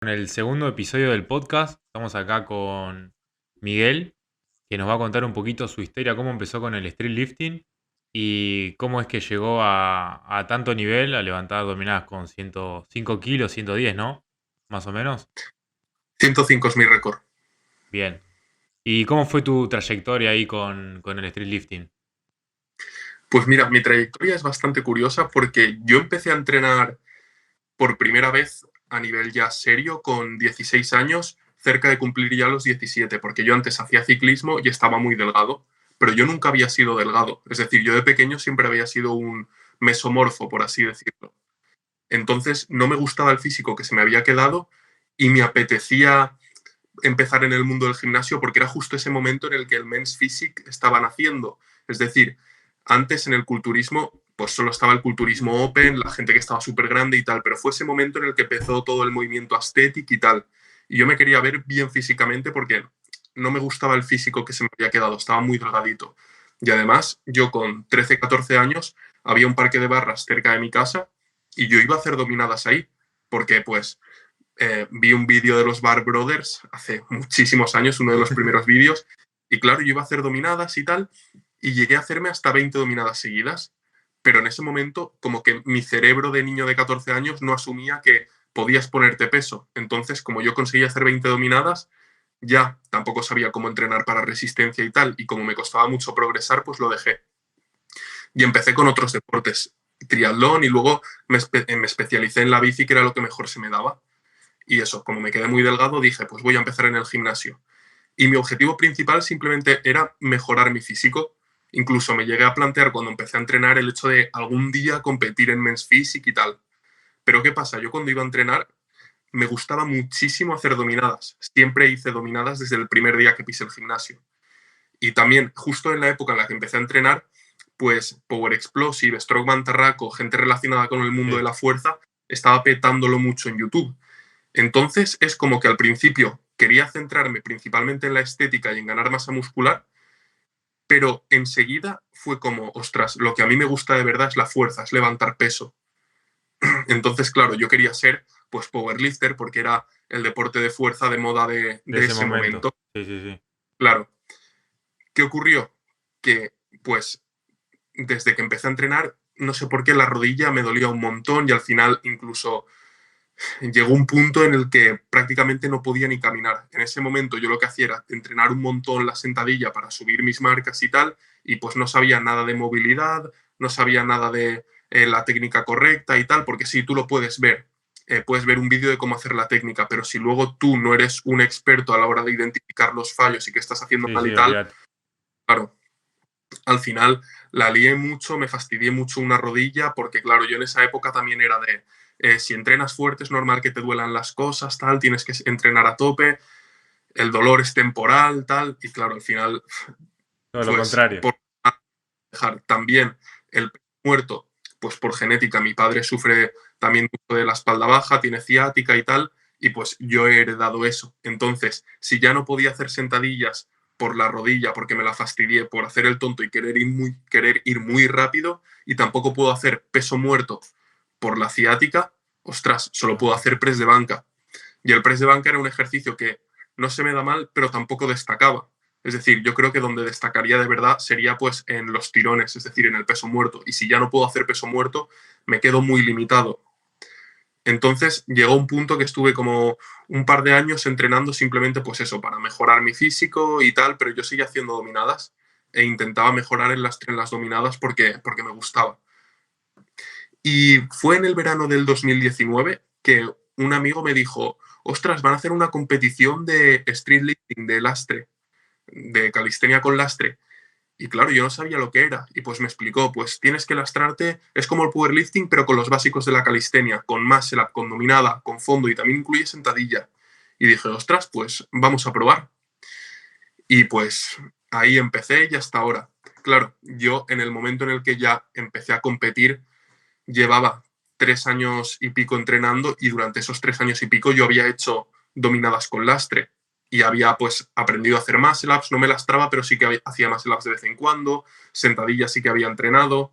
En el segundo episodio del podcast estamos acá con Miguel, que nos va a contar un poquito su historia, cómo empezó con el street lifting y cómo es que llegó a tanto nivel, a levantar dominadas con 105 kilos, 110, ¿no? Más o menos. 105 es mi récord. Bien. ¿Y cómo fue tu trayectoria ahí con el street lifting? Pues mira, mi trayectoria es bastante curiosa porque yo empecé a entrenar por primera vez a nivel ya serio con 16 años, cerca de cumplir ya los 17, porque yo antes hacía ciclismo y estaba muy delgado, pero yo nunca había sido delgado. Es decir, yo de pequeño siempre había sido un mesomorfo, por así decirlo. Entonces no me gustaba el físico que se me había quedado y me apetecía empezar en el mundo del gimnasio porque era justo ese momento en el que el Men's Physique estaba naciendo. Es decir, antes en el culturismo, pues solo estaba el culturismo open, la gente que estaba súper grande y tal, pero fue ese momento en el que empezó todo el movimiento estético y tal. Y yo me quería ver bien físicamente porque no me gustaba el físico que se me había quedado, estaba muy delgadito. Y además, yo con 13, 14 años, había un parque de barras cerca de mi casa y yo iba a hacer dominadas ahí, porque pues vi un vídeo de los Bar Brothers hace muchísimos años, uno de los primeros vídeos, y claro, yo iba a hacer dominadas y tal, y llegué a hacerme hasta 20 dominadas seguidas, pero en ese momento como que mi cerebro de niño de 14 años no asumía que podías ponerte peso. Entonces, como yo conseguía hacer 20 dominadas, ya tampoco sabía cómo entrenar para resistencia y tal, y como me costaba mucho progresar, pues lo dejé. Y empecé con otros deportes, triatlón, y luego me especialicé en la bici, que era lo que mejor se me daba. Y eso, como me quedé muy delgado, dije, pues voy a empezar en el gimnasio. Y mi objetivo principal simplemente era mejorar mi físico. Incluso me llegué a plantear cuando empecé a entrenar el hecho de algún día competir en Men's Physique y tal. Pero ¿qué pasa? Yo cuando iba a entrenar me gustaba muchísimo hacer dominadas. Siempre hice dominadas desde el primer día que pisé el gimnasio. Y también, justo en la época en la que empecé a entrenar, pues Power Explosive, Strongman Tarraco, gente relacionada con el mundo de Sí. la fuerza, estaba petándolo mucho en YouTube. Entonces es como que al principio quería centrarme principalmente en la estética y en ganar masa muscular, pero enseguida fue como, ostras, lo que a mí me gusta de verdad es la fuerza, es levantar peso. Entonces, claro, yo quería ser pues powerlifter porque era el deporte de fuerza de moda De de ese ese momento. momento. Sí, sí, sí. Claro, ¿qué ocurrió? Que pues desde que empecé a entrenar, no sé por qué la rodilla me dolía un montón y al final incluso llegó un punto en el que prácticamente no podía ni caminar. En ese momento yo lo que hacía era entrenar un montón la sentadilla para subir mis marcas y tal, y pues no sabía nada de movilidad, no sabía nada de la técnica correcta y tal, porque sí, tú lo puedes ver un vídeo de cómo hacer la técnica, pero si luego tú no eres un experto a la hora de identificar los fallos y qué estás haciendo Sí, mal sí, y tal, olvídate. claro, al final la lié mucho, me fastidié mucho una rodilla, porque claro, yo en esa época también era de, si entrenas fuerte es normal que te duelan las cosas, tal, tienes que entrenar a tope, el dolor es temporal, tal, y claro, al final, Todo lo pues contrario. por dejar también el peso muerto, pues por genética, mi padre sufre también mucho de la espalda baja, tiene ciática y tal, y pues yo he heredado eso. Entonces, si ya no podía hacer sentadillas por la rodilla porque me la fastidié por hacer el tonto y querer ir muy rápido, y tampoco puedo hacer peso muerto por la ciática, ostras, solo puedo hacer press de banca. Y el press de banca era un ejercicio que no se me da mal, pero tampoco destacaba. Es decir, yo creo que donde destacaría de verdad sería pues en los tirones, es decir, en el peso muerto. Y si ya no puedo hacer peso muerto, me quedo muy limitado. Entonces llegó un punto que estuve como un par de años entrenando simplemente pues eso, para mejorar mi físico y tal, pero yo seguía haciendo dominadas e intentaba mejorar en las dominadas porque me gustaba. Y fue en el verano del 2019 que un amigo me dijo, ostras, van a hacer una competición de street lifting, de lastre, de calistenia con lastre. Y claro, yo no sabía lo que era. Y pues me explicó, pues tienes que lastrarte, es como el powerlifting, pero con los básicos de la calistenia, con muscle up, con dominada, con fondo y también incluye sentadilla. Y dije, ostras, pues vamos a probar. Y pues ahí empecé y hasta ahora. Claro, yo en el momento en el que ya empecé a competir, llevaba 3 años y pico entrenando y durante esos 3 años y pico yo había hecho dominadas con lastre y había pues aprendido a hacer muscle ups, no me lastraba, pero sí que hacía muscle ups de vez en cuando, sentadillas sí que había entrenado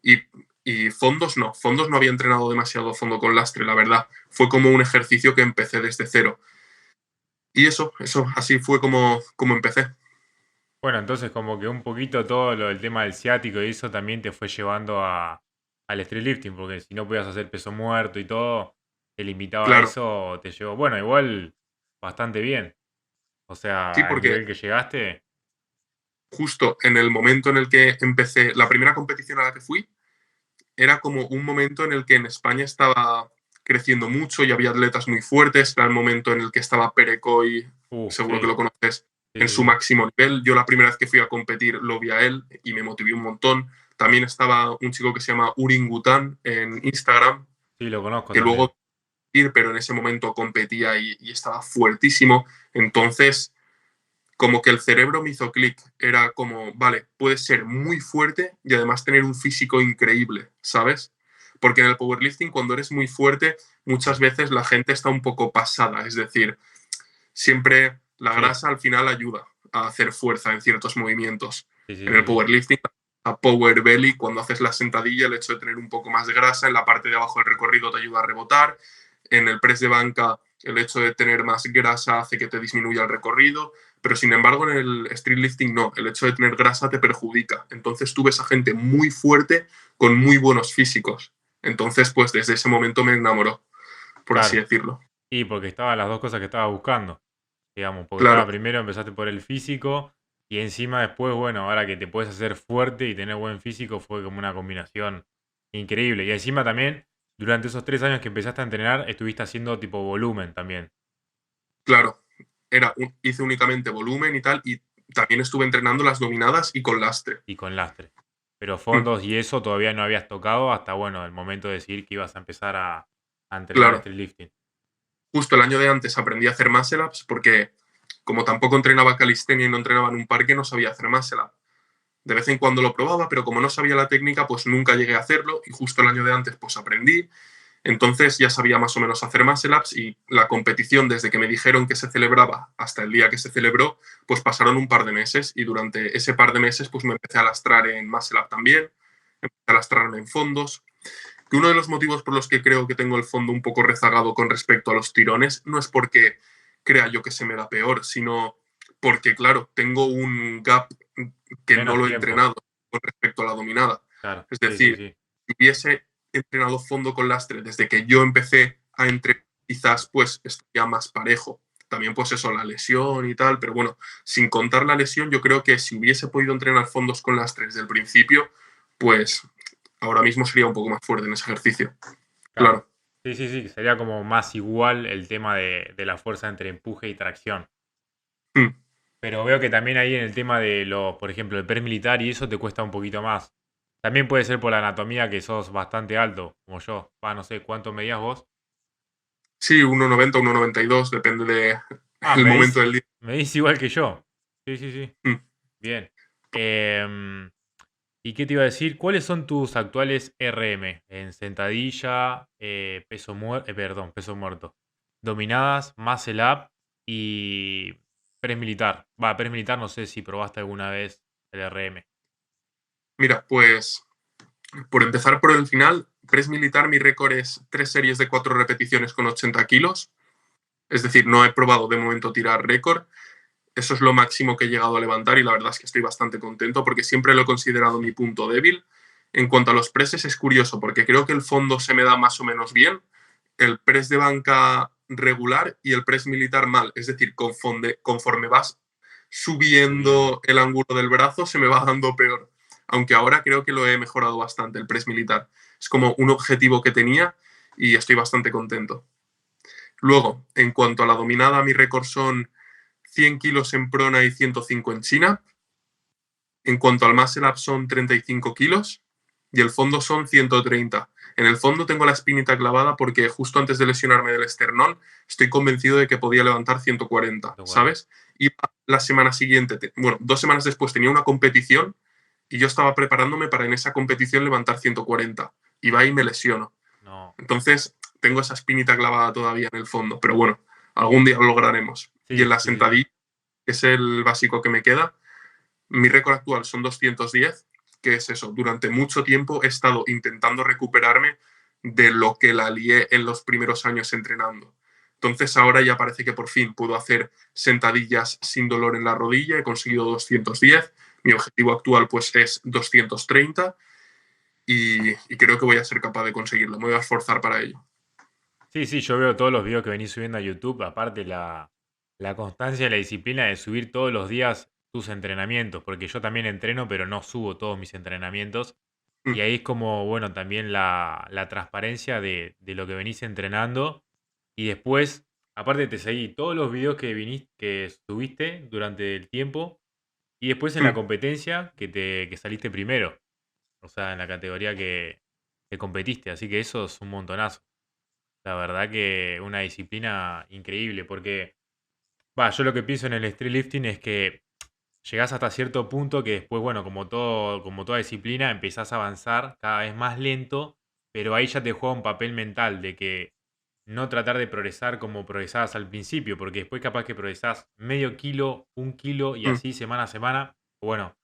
y Y fondos no había entrenado demasiado fondo con lastre, la verdad. Fue como un ejercicio que empecé desde cero. Y eso, así fue como empecé. Bueno, entonces como que un poquito todo lo del tema del ciático y eso también te fue llevando al street lifting, porque si no podías hacer peso muerto y todo, te limitaba a Claro, eso, te llevó, bueno, igual bastante bien. O sí, sea, al porque nivel que llegaste, justo en el momento en el que empecé, la primera competición a la que fui, era como un momento en el que en España estaba creciendo mucho y había atletas muy fuertes. Era el momento en el que estaba Perecoy, seguro que sí, lo conoces, sí, en sí, su sí, máximo nivel. Yo la primera vez que fui a competir lo vi a él y me motivé un montón. También estaba un chico que se llama Uringutan en Instagram, sí, lo conozco que también. luego ir, pero en ese momento competía y estaba fuertísimo. Entonces, como que el cerebro me hizo clic. Era como, vale, puedes ser muy fuerte y además tener un físico increíble, ¿sabes? Porque en el powerlifting, cuando eres muy fuerte, muchas veces la gente está un poco pasada. Es decir, siempre la Sí, grasa al final ayuda a hacer fuerza en ciertos movimientos. sí, sí, En el sí, sí. powerlifting, a power belly, cuando haces la sentadilla, el hecho de tener un poco más de grasa en la parte de abajo del recorrido te ayuda a rebotar. En el press de banca, el hecho de tener más grasa hace que te disminuya el recorrido. Pero sin embargo, en el street lifting no. El hecho de tener grasa te perjudica. Entonces tú ves a gente muy fuerte con muy buenos físicos. Entonces, pues desde ese momento me enamoró, por así Claro. decirlo. Y porque estaban las dos cosas que estaba buscando, digamos, porque estaba Claro, primero empezaste por el físico y encima después, bueno, ahora que te puedes hacer fuerte y tener buen físico fue como una combinación increíble. Y encima también, durante esos 3 años que empezaste a entrenar, estuviste haciendo tipo volumen también claro. Hice únicamente volumen y tal, y también estuve entrenando las dominadas y con lastre. y con lastre. Pero Mm, fondos y eso todavía no habías tocado hasta, bueno, el momento de decidir que ibas a empezar a entrenar claro. street lifting. Justo el año de antes aprendí a hacer muscle ups porque como tampoco entrenaba calistenia y no entrenaba en un parque, no sabía hacer muscle up. De vez en cuando lo probaba, pero como no sabía la técnica, pues nunca llegué a hacerlo y justo el año de antes pues aprendí. Entonces ya sabía más o menos hacer muscle ups y la competición desde que me dijeron que se celebraba hasta el día que se celebró, pues pasaron un par de meses y durante ese par de meses pues me empecé a lastrar en muscle up también, empecé a lastrarme en fondos. Que uno de los motivos por los que creo que tengo el fondo un poco rezagado con respecto a los tirones no es porque crea yo que se me da peor, sino porque, claro, tengo un gap que no Menos lo he tiempo, entrenado con respecto a la dominada. claro. Es Sí, sí, decir, sí. si hubiese entrenado fondo con lastre desde que yo empecé a entrenar, quizás pues estaría más parejo. También pues eso, la lesión y tal, pero bueno, sin contar la lesión, yo creo que si hubiese podido entrenar fondos con lastre desde el principio, pues ahora mismo sería un poco más fuerte en ese ejercicio. Claro. Claro. Sí, sí, sí, sería como más igual el tema de la fuerza entre empuje y tracción. Mm. Pero veo que también ahí en el tema de los, por ejemplo, el press militar y eso te cuesta un poquito más. También puede ser por la anatomía que sos bastante alto, como yo. Va, no sé, ¿cuánto medías vos? Sí, 1,90, 1,92, depende Ah, del momento del día. me dis igual que yo. Sí, sí, sí. Mm. Bien. Em, ¿Y qué te iba a decir? ¿Cuáles son tus actuales RM? En sentadilla, perdón, peso muerto. Dominadas, muscle up y press militar. Va, press militar no sé si probaste alguna vez el RM. Mira, pues por empezar por el final, press militar, mi récord es 3 series de 4 repeticiones con 80 kilos. Es decir, no he probado de momento tirar récord. Eso es lo máximo que he llegado a levantar y la verdad es que estoy bastante contento porque siempre lo he considerado mi punto débil. En cuanto a los presses es curioso porque creo que el fondo se me da más o menos bien, el press de banca regular y el press militar mal. Es decir, conforme vas Subiendo. subiendo el ángulo del brazo se me va dando peor. Aunque ahora creo que lo he mejorado bastante, el press militar. Es como un objetivo que tenía y estoy bastante contento. Luego, en cuanto a la dominada, mi récord son 100 kilos en prona y 105 en China. En cuanto al muscle up son 35 kilos y el fondo son 130. En el fondo tengo la espinita clavada porque justo antes de lesionarme del esternón estoy convencido de que podía levantar 140, 140. ¿sabes? Y la semana siguiente, bueno, 2 semanas después tenía una competición y yo estaba preparándome para en esa competición levantar 140. Y va y me lesiono. No. Entonces tengo esa espinita clavada todavía en el fondo, pero bueno, algún día lo lograremos. Y en Sí, la sí, sí, sí. sentadilla, que es el básico que me queda, mi récord actual son 210, que es eso, durante mucho tiempo he estado intentando recuperarme de lo que la lié en los primeros años entrenando. Entonces ahora ya parece que por fin puedo hacer sentadillas sin dolor en la rodilla, he conseguido 210, mi objetivo actual pues es 230 y creo que voy a ser capaz de conseguirlo, me voy a esforzar para ello. Sí, sí, yo veo todos los videos que venís subiendo a YouTube, aparte la constancia y la disciplina de subir todos los días tus entrenamientos, porque yo también entreno, pero no subo todos mis entrenamientos. Y Mm, ahí es como, bueno, también la transparencia de lo que venís entrenando. Y después, aparte te seguí todos los videos que subiste durante el tiempo. Y después en la mm. competencia que saliste primero. O sea, en la categoría que competiste. Así que eso es un montonazo. La verdad que una disciplina increíble. Porque, va, yo lo que pienso en el street lifting es que llegás hasta cierto punto que después, bueno, como toda disciplina, empezás a avanzar cada vez más lento, pero ahí ya te juega un papel mental de que no tratar de progresar como progresabas al principio, porque después capaz que progresás medio kilo, un kilo y Mm. así semana a semana. Bueno,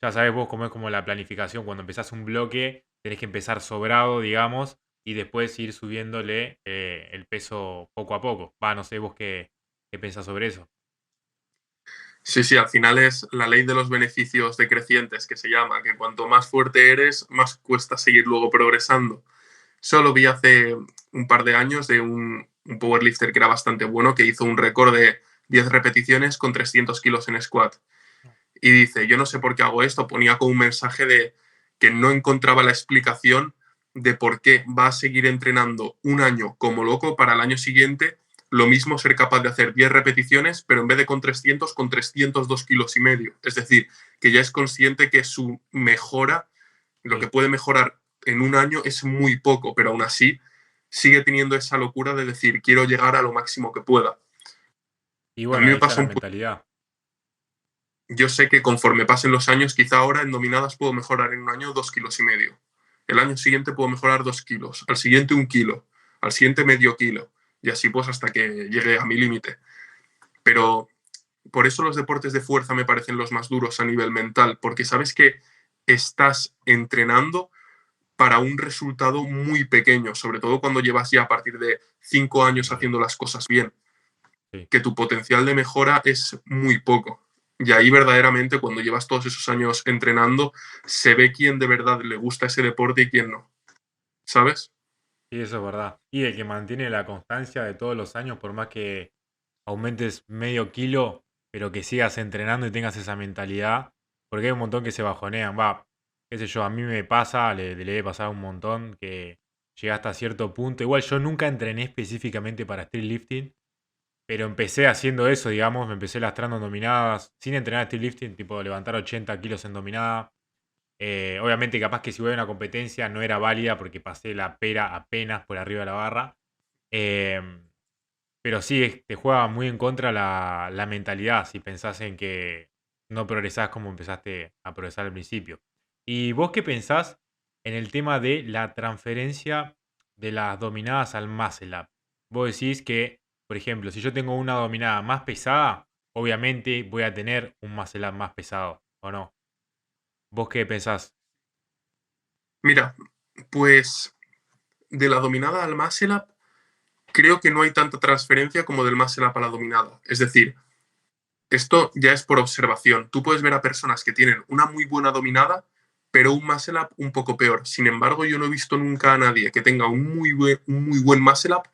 ya sabes vos cómo es como la planificación, cuando empezás un bloque, tenés que empezar sobrado, digamos, y después ir subiéndole el peso poco a poco. Va, no sé vos qué pensás sobre eso. Sí, sí, al final es la ley de los beneficios decrecientes que se llama, que cuanto más fuerte eres, más cuesta seguir luego progresando. Solo vi hace un par de años de un powerlifter que era bastante bueno, que hizo un récord de 10 repeticiones con 300 kilos en squat. Y dice, yo no sé por qué hago esto, ponía con un mensaje de que no encontraba la explicación de por qué va a seguir entrenando un año como loco para el año siguiente lo mismo ser capaz de hacer 10 repeticiones, pero en vez de con 302 kilos y medio. Es decir, que ya es consciente que su mejora, lo que Sí. puede mejorar en un año es muy poco, pero aún así sigue teniendo esa locura de decir, quiero llegar a lo máximo que pueda. Y A bueno, mí ahí me está pasa la un poco, mentalidad. yo sé que conforme pasen los años, quizá ahora en dominadas puedo mejorar en un año 2,5 kilos. El año siguiente puedo mejorar 2 kilos, al siguiente 1 kilo, al siguiente medio kilo, y así pues hasta que llegue a mi límite. Pero por eso los deportes de fuerza me parecen los más duros a nivel mental, porque sabes que estás entrenando para un resultado muy pequeño, sobre todo cuando llevas ya a partir de 5 años Sí, haciendo las cosas bien, sí. que tu potencial de mejora es muy poco. Y ahí verdaderamente cuando llevas todos esos años entrenando, se ve quién de verdad le gusta ese deporte y quién no, ¿sabes? Sí, eso es verdad. Y el que mantiene la constancia de todos los años, por más que aumentes medio kilo, pero que sigas entrenando y tengas esa mentalidad, porque hay un montón que se bajonean. Va, qué sé yo, a mí me pasa, le debe pasar un montón que llega hasta cierto punto. Igual yo nunca entrené específicamente para street lifting, pero empecé haciendo eso, digamos, me empecé lastrando en dominadas, sin entrenar street lifting, tipo levantar 80 kilos en dominada. Obviamente, capaz que si voy a una competencia no era válida porque pasé la pera apenas por arriba de la barra. Em, pero sí, te juega muy en contra la mentalidad si pensás en que no progresás como empezaste a progresar al principio. ¿Y vos qué pensás en el tema de la transferencia de las dominadas al muscle up? Vos decís que, por ejemplo, si yo tengo una dominada más pesada, obviamente voy a tener un muscle up más pesado, ¿o no? ¿Vos qué pensás? Mira, pues de la dominada al muscle up, creo que no hay tanta transferencia como del muscle up a la dominada. Es decir, esto ya es por observación. Tú puedes ver a personas que tienen una muy buena dominada, pero un muscle up un poco peor. Sin embargo, yo no he visto nunca a nadie que tenga un muy buen muscle up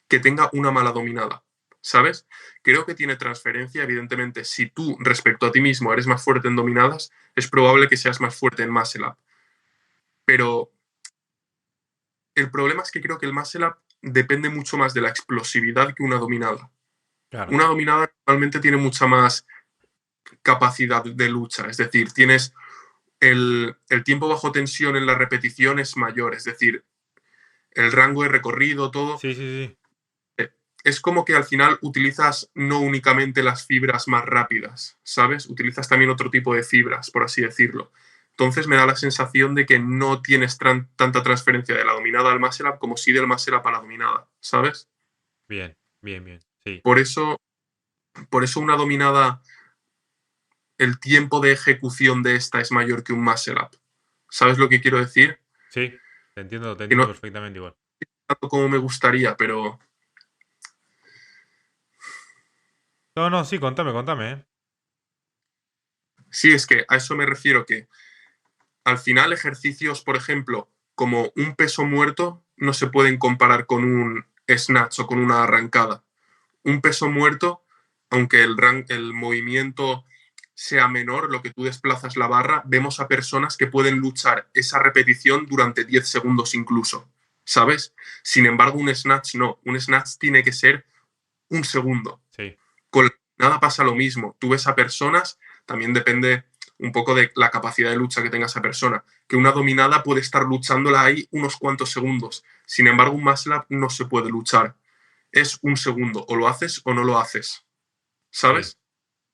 que tenga una mala dominada. ¿Sabes? Creo que tiene transferencia. Evidentemente, si tú respecto a ti mismo eres más fuerte en dominadas, es probable que seas más fuerte en muscle up. Pero el problema es que creo que el muscle up depende mucho más de la explosividad que una dominada. Claro. Una dominada normalmente tiene mucha más capacidad de lucha, es decir, tienes el tiempo bajo tensión en la repetición es mayor, es decir, el rango de recorrido, todo. Sí, sí, sí. Es como que al final utilizas no únicamente las fibras más rápidas, ¿sabes? Utilizas también otro tipo de fibras, por así decirlo. Entonces me da la sensación de que no tienes tanta transferencia de la dominada al muscle up como sí del muscle up a la dominada, ¿sabes? Bien, bien, bien. Sí. Por eso, por eso una dominada, el tiempo de ejecución de esta es mayor que un muscle up. ¿Sabes lo que quiero decir? Sí, te Que entiendo no perfectamente igual. tanto como me gustaría, pero No, no, sí, contame, ¿eh? sí, es que a eso me refiero, que al final ejercicios, por ejemplo, como un peso muerto, no se pueden comparar con un snatch o con una arrancada. Un peso muerto, aunque el movimiento sea menor, lo que tú desplazas la barra, vemos a personas que pueden luchar esa repetición durante 10 segundos incluso, ¿sabes? Sin embargo, un snatch no, un snatch tiene que ser un segundo. Sí, Con nada pasa lo mismo. Tú ves a personas, también depende un poco de la capacidad de lucha que tenga esa persona, que una dominada puede estar luchándola ahí unos cuantos segundos. Sin embargo, un muscle up no se puede luchar. Es un segundo, o lo haces o no lo haces, sí, ¿sabes?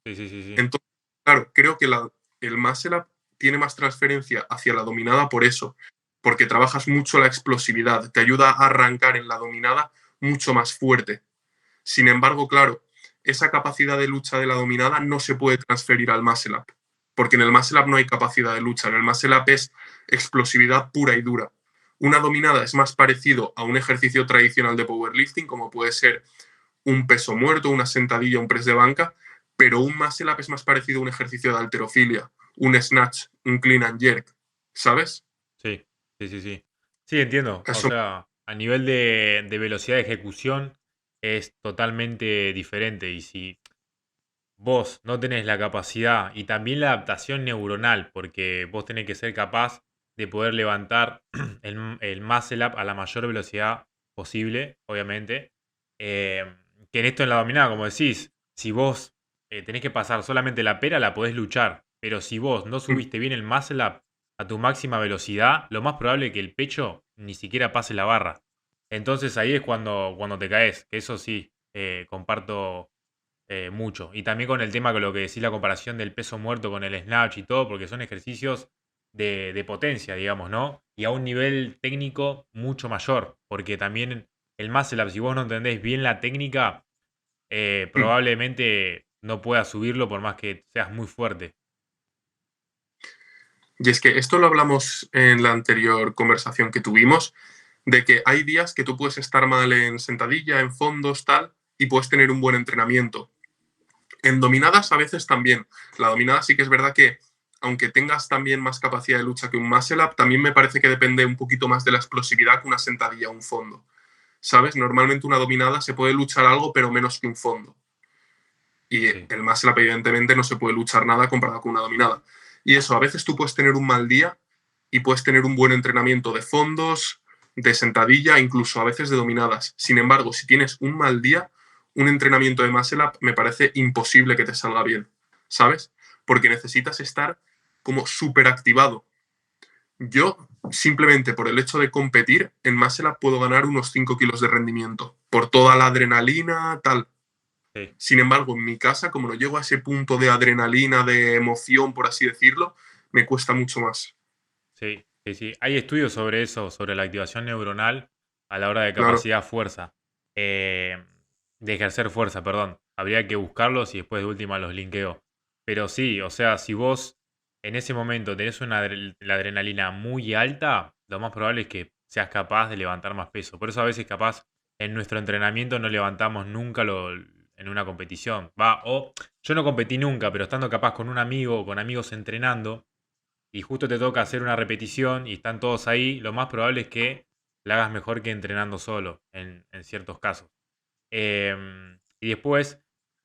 sí. Entonces, claro, creo que el muscle up tiene más transferencia hacia la dominada por eso, porque trabajas mucho la explosividad, te ayuda a arrancar en la dominada mucho más fuerte. Sin embargo, claro, esa capacidad de lucha de la dominada no se puede transferir al muscle up, porque en el muscle up no hay capacidad de lucha, en el muscle up es explosividad pura y dura. Una dominada es más parecido a un ejercicio tradicional de powerlifting, como puede ser un peso muerto, una sentadilla, un press de banca, pero un muscle up es más parecido a un ejercicio de halterofilia, un snatch, un clean and jerk, ¿sabes? Sí, sí. Sí, entiendo. O Eso, sea, a nivel de velocidad de ejecución es totalmente diferente. Y si vos no tenés la capacidad y también la adaptación neuronal, porque vos tenés que ser capaz de poder levantar el muscle up a la mayor velocidad posible, obviamente. eh, que en esto en la dominada, como decís, si vos tenés que pasar solamente la pera, la podés luchar. Pero si vos no subiste bien el muscle up a tu máxima velocidad, lo más probable es que el pecho ni siquiera pase la barra. Entonces ahí es cuando te caes, que eso sí, comparto mucho. Y también con el tema con lo que decís, la comparación del peso muerto con el snatch y todo, porque son ejercicios de potencia, digamos, ¿no? Y a un nivel técnico mucho mayor, porque también el muscle up, si vos no entendés bien la técnica, probablemente no puedas subirlo por más que seas muy fuerte. y es que esto lo hablamos en la anterior conversación que tuvimos, de que hay días que tú puedes estar mal en sentadilla, en fondos, tal, y puedes tener un buen entrenamiento. En dominadas a veces también. La dominada sí que es verdad que, aunque tengas también más capacidad de lucha que un muscle up, también me parece que depende un poquito más de la explosividad que una sentadilla o un fondo. ¿Sabes? Normalmente una dominada se puede luchar algo, pero menos que un fondo. Y Sí, el muscle up, evidentemente, no se puede luchar nada comparado con una dominada. Y eso, a veces tú puedes tener un mal día y puedes tener un buen entrenamiento de fondos, de sentadilla, incluso a veces de dominadas. Sin embargo, si tienes un mal día, un entrenamiento de muscle up me parece imposible que te salga bien, ¿sabes? Porque necesitas estar como súper activado. Yo, simplemente por el hecho de competir, en muscle up puedo ganar unos 5 kilos de rendimiento, por toda la adrenalina, tal. sí, Sin embargo, en mi casa, como no llego a ese punto de adrenalina, de emoción, por así decirlo, me cuesta mucho más. sí. Hay estudios sobre eso, sobre la activación neuronal a la hora de Claro. capacidad fuerza. eh, de ejercer fuerza, perdón. Habría que buscarlos y después de última los linkeo. Pero sí, o sea, si vos en ese momento tenés la adrenalina muy alta, lo más probable es que seas capaz de levantar más peso. Por eso a veces capaz en nuestro entrenamiento no levantamos nunca en una competición. Va, o yo no competí nunca, pero estando capaz con un amigo o con amigos entrenando y justo te toca hacer una repetición y están todos ahí, lo más probable es que la hagas mejor que entrenando solo en ciertos casos. Y después,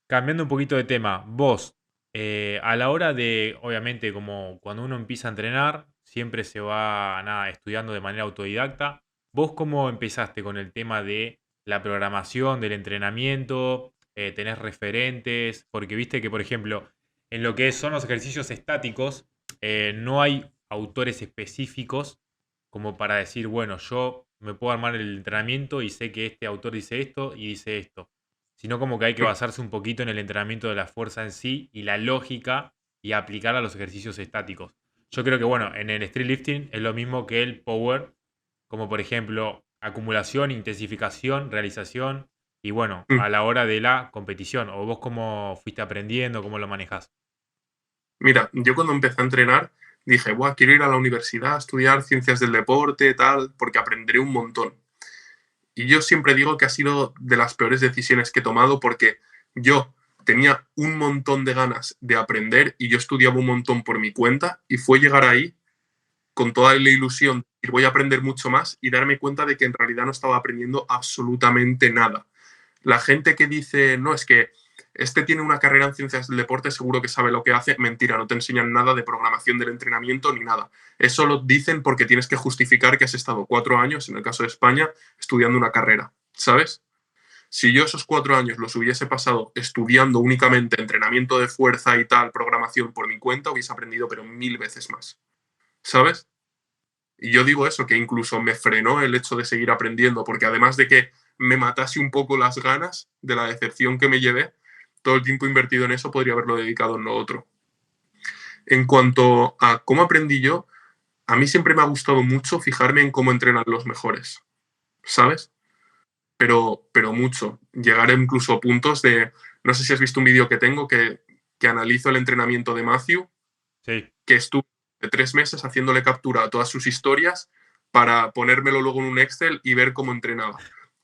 cambiando un poquito de tema, vos, a la hora de, obviamente, como cuando uno empieza a entrenar, siempre se va nada, estudiando de manera autodidacta. ¿Vos cómo empezaste con el tema de la programación, del entrenamiento? ¿Tenés referentes? Porque viste que, por ejemplo, en lo que son los ejercicios estáticos, no hay autores específicos como para decir, bueno, yo me puedo armar el entrenamiento y sé que este autor dice esto y dice esto. Sino como que hay que basarse un poquito en el entrenamiento de la fuerza en sí y la lógica y aplicarla a los ejercicios estáticos. Yo creo que, bueno, en el street lifting es lo mismo que el power, como por ejemplo acumulación, intensificación, realización y bueno, a la hora de la competición. ¿O vos cómo fuiste aprendiendo, cómo lo manejás? Mira, yo cuando empecé a entrenar dije, buah, quiero ir a la universidad a estudiar ciencias del deporte, tal, porque aprenderé un montón. Y yo siempre digo que ha sido de las peores decisiones que he tomado porque yo tenía un montón de ganas de aprender y yo estudiaba un montón por mi cuenta y fue llegar ahí con toda la ilusión de voy a aprender mucho más y darme cuenta de que en realidad no estaba aprendiendo absolutamente nada. La gente que dice, no, es que este tiene una carrera en ciencias del deporte, seguro que sabe lo que hace, mentira, no te enseñan nada de programación del entrenamiento ni nada. Eso lo dicen porque tienes que justificar que has estado 4 años, en el caso de España, estudiando una carrera, ¿sabes? Si yo esos 4 años los hubiese pasado estudiando únicamente entrenamiento de fuerza y tal, programación por mi cuenta, hubiese aprendido pero 1000 veces más, ¿sabes? Y yo digo eso, que incluso me frenó el hecho de seguir aprendiendo, porque además de que me matase un poco las ganas de la decepción que me llevé, todo el tiempo invertido en eso podría haberlo dedicado en lo otro. En cuanto a cómo aprendí yo, a mí siempre me ha gustado mucho fijarme en cómo entrenan los mejores, ¿sabes? Pero mucho. Llegar incluso a puntos de, no sé si has visto un vídeo que tengo que analizo el entrenamiento de Matthew, Sí, que estuve 3 meses haciéndole captura a todas sus historias para ponérmelo luego en un Excel y ver cómo entrenaba.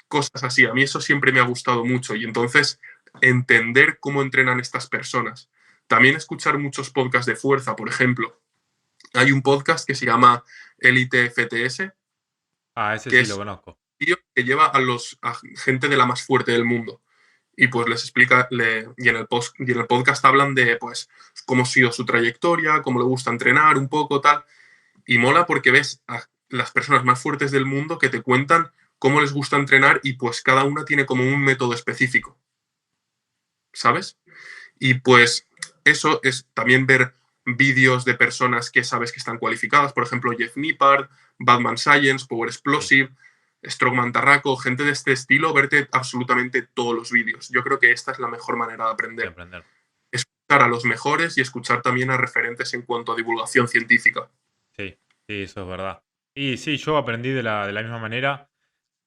Cosas así. A mí eso siempre me ha gustado mucho y entonces entender cómo entrenan estas personas. También escuchar muchos podcasts de fuerza, por ejemplo. Hay un podcast que se llama Elite FTS, ese que sí lo es conozco. un tío que lleva a gente de la más fuerte del mundo y pues les explica, y en el podcast hablan de pues cómo ha sido su trayectoria, cómo le gusta entrenar, un poco tal, y mola porque ves a las personas más fuertes del mundo que te cuentan cómo les gusta entrenar y pues cada una tiene como un método específico, ¿sabes? Y pues eso es también ver vídeos de personas que sabes que están cualificadas, por ejemplo, Jeff Nippard, Batman Science, Power Sí, Explosive, Strongman Tarraco, gente de este estilo, verte absolutamente todos los vídeos. Yo creo que esta es la mejor manera de de aprender. aprender. Escuchar a los mejores y escuchar también a referentes en cuanto a divulgación científica. Sí, sí, eso es verdad. Y sí, yo aprendí de la misma manera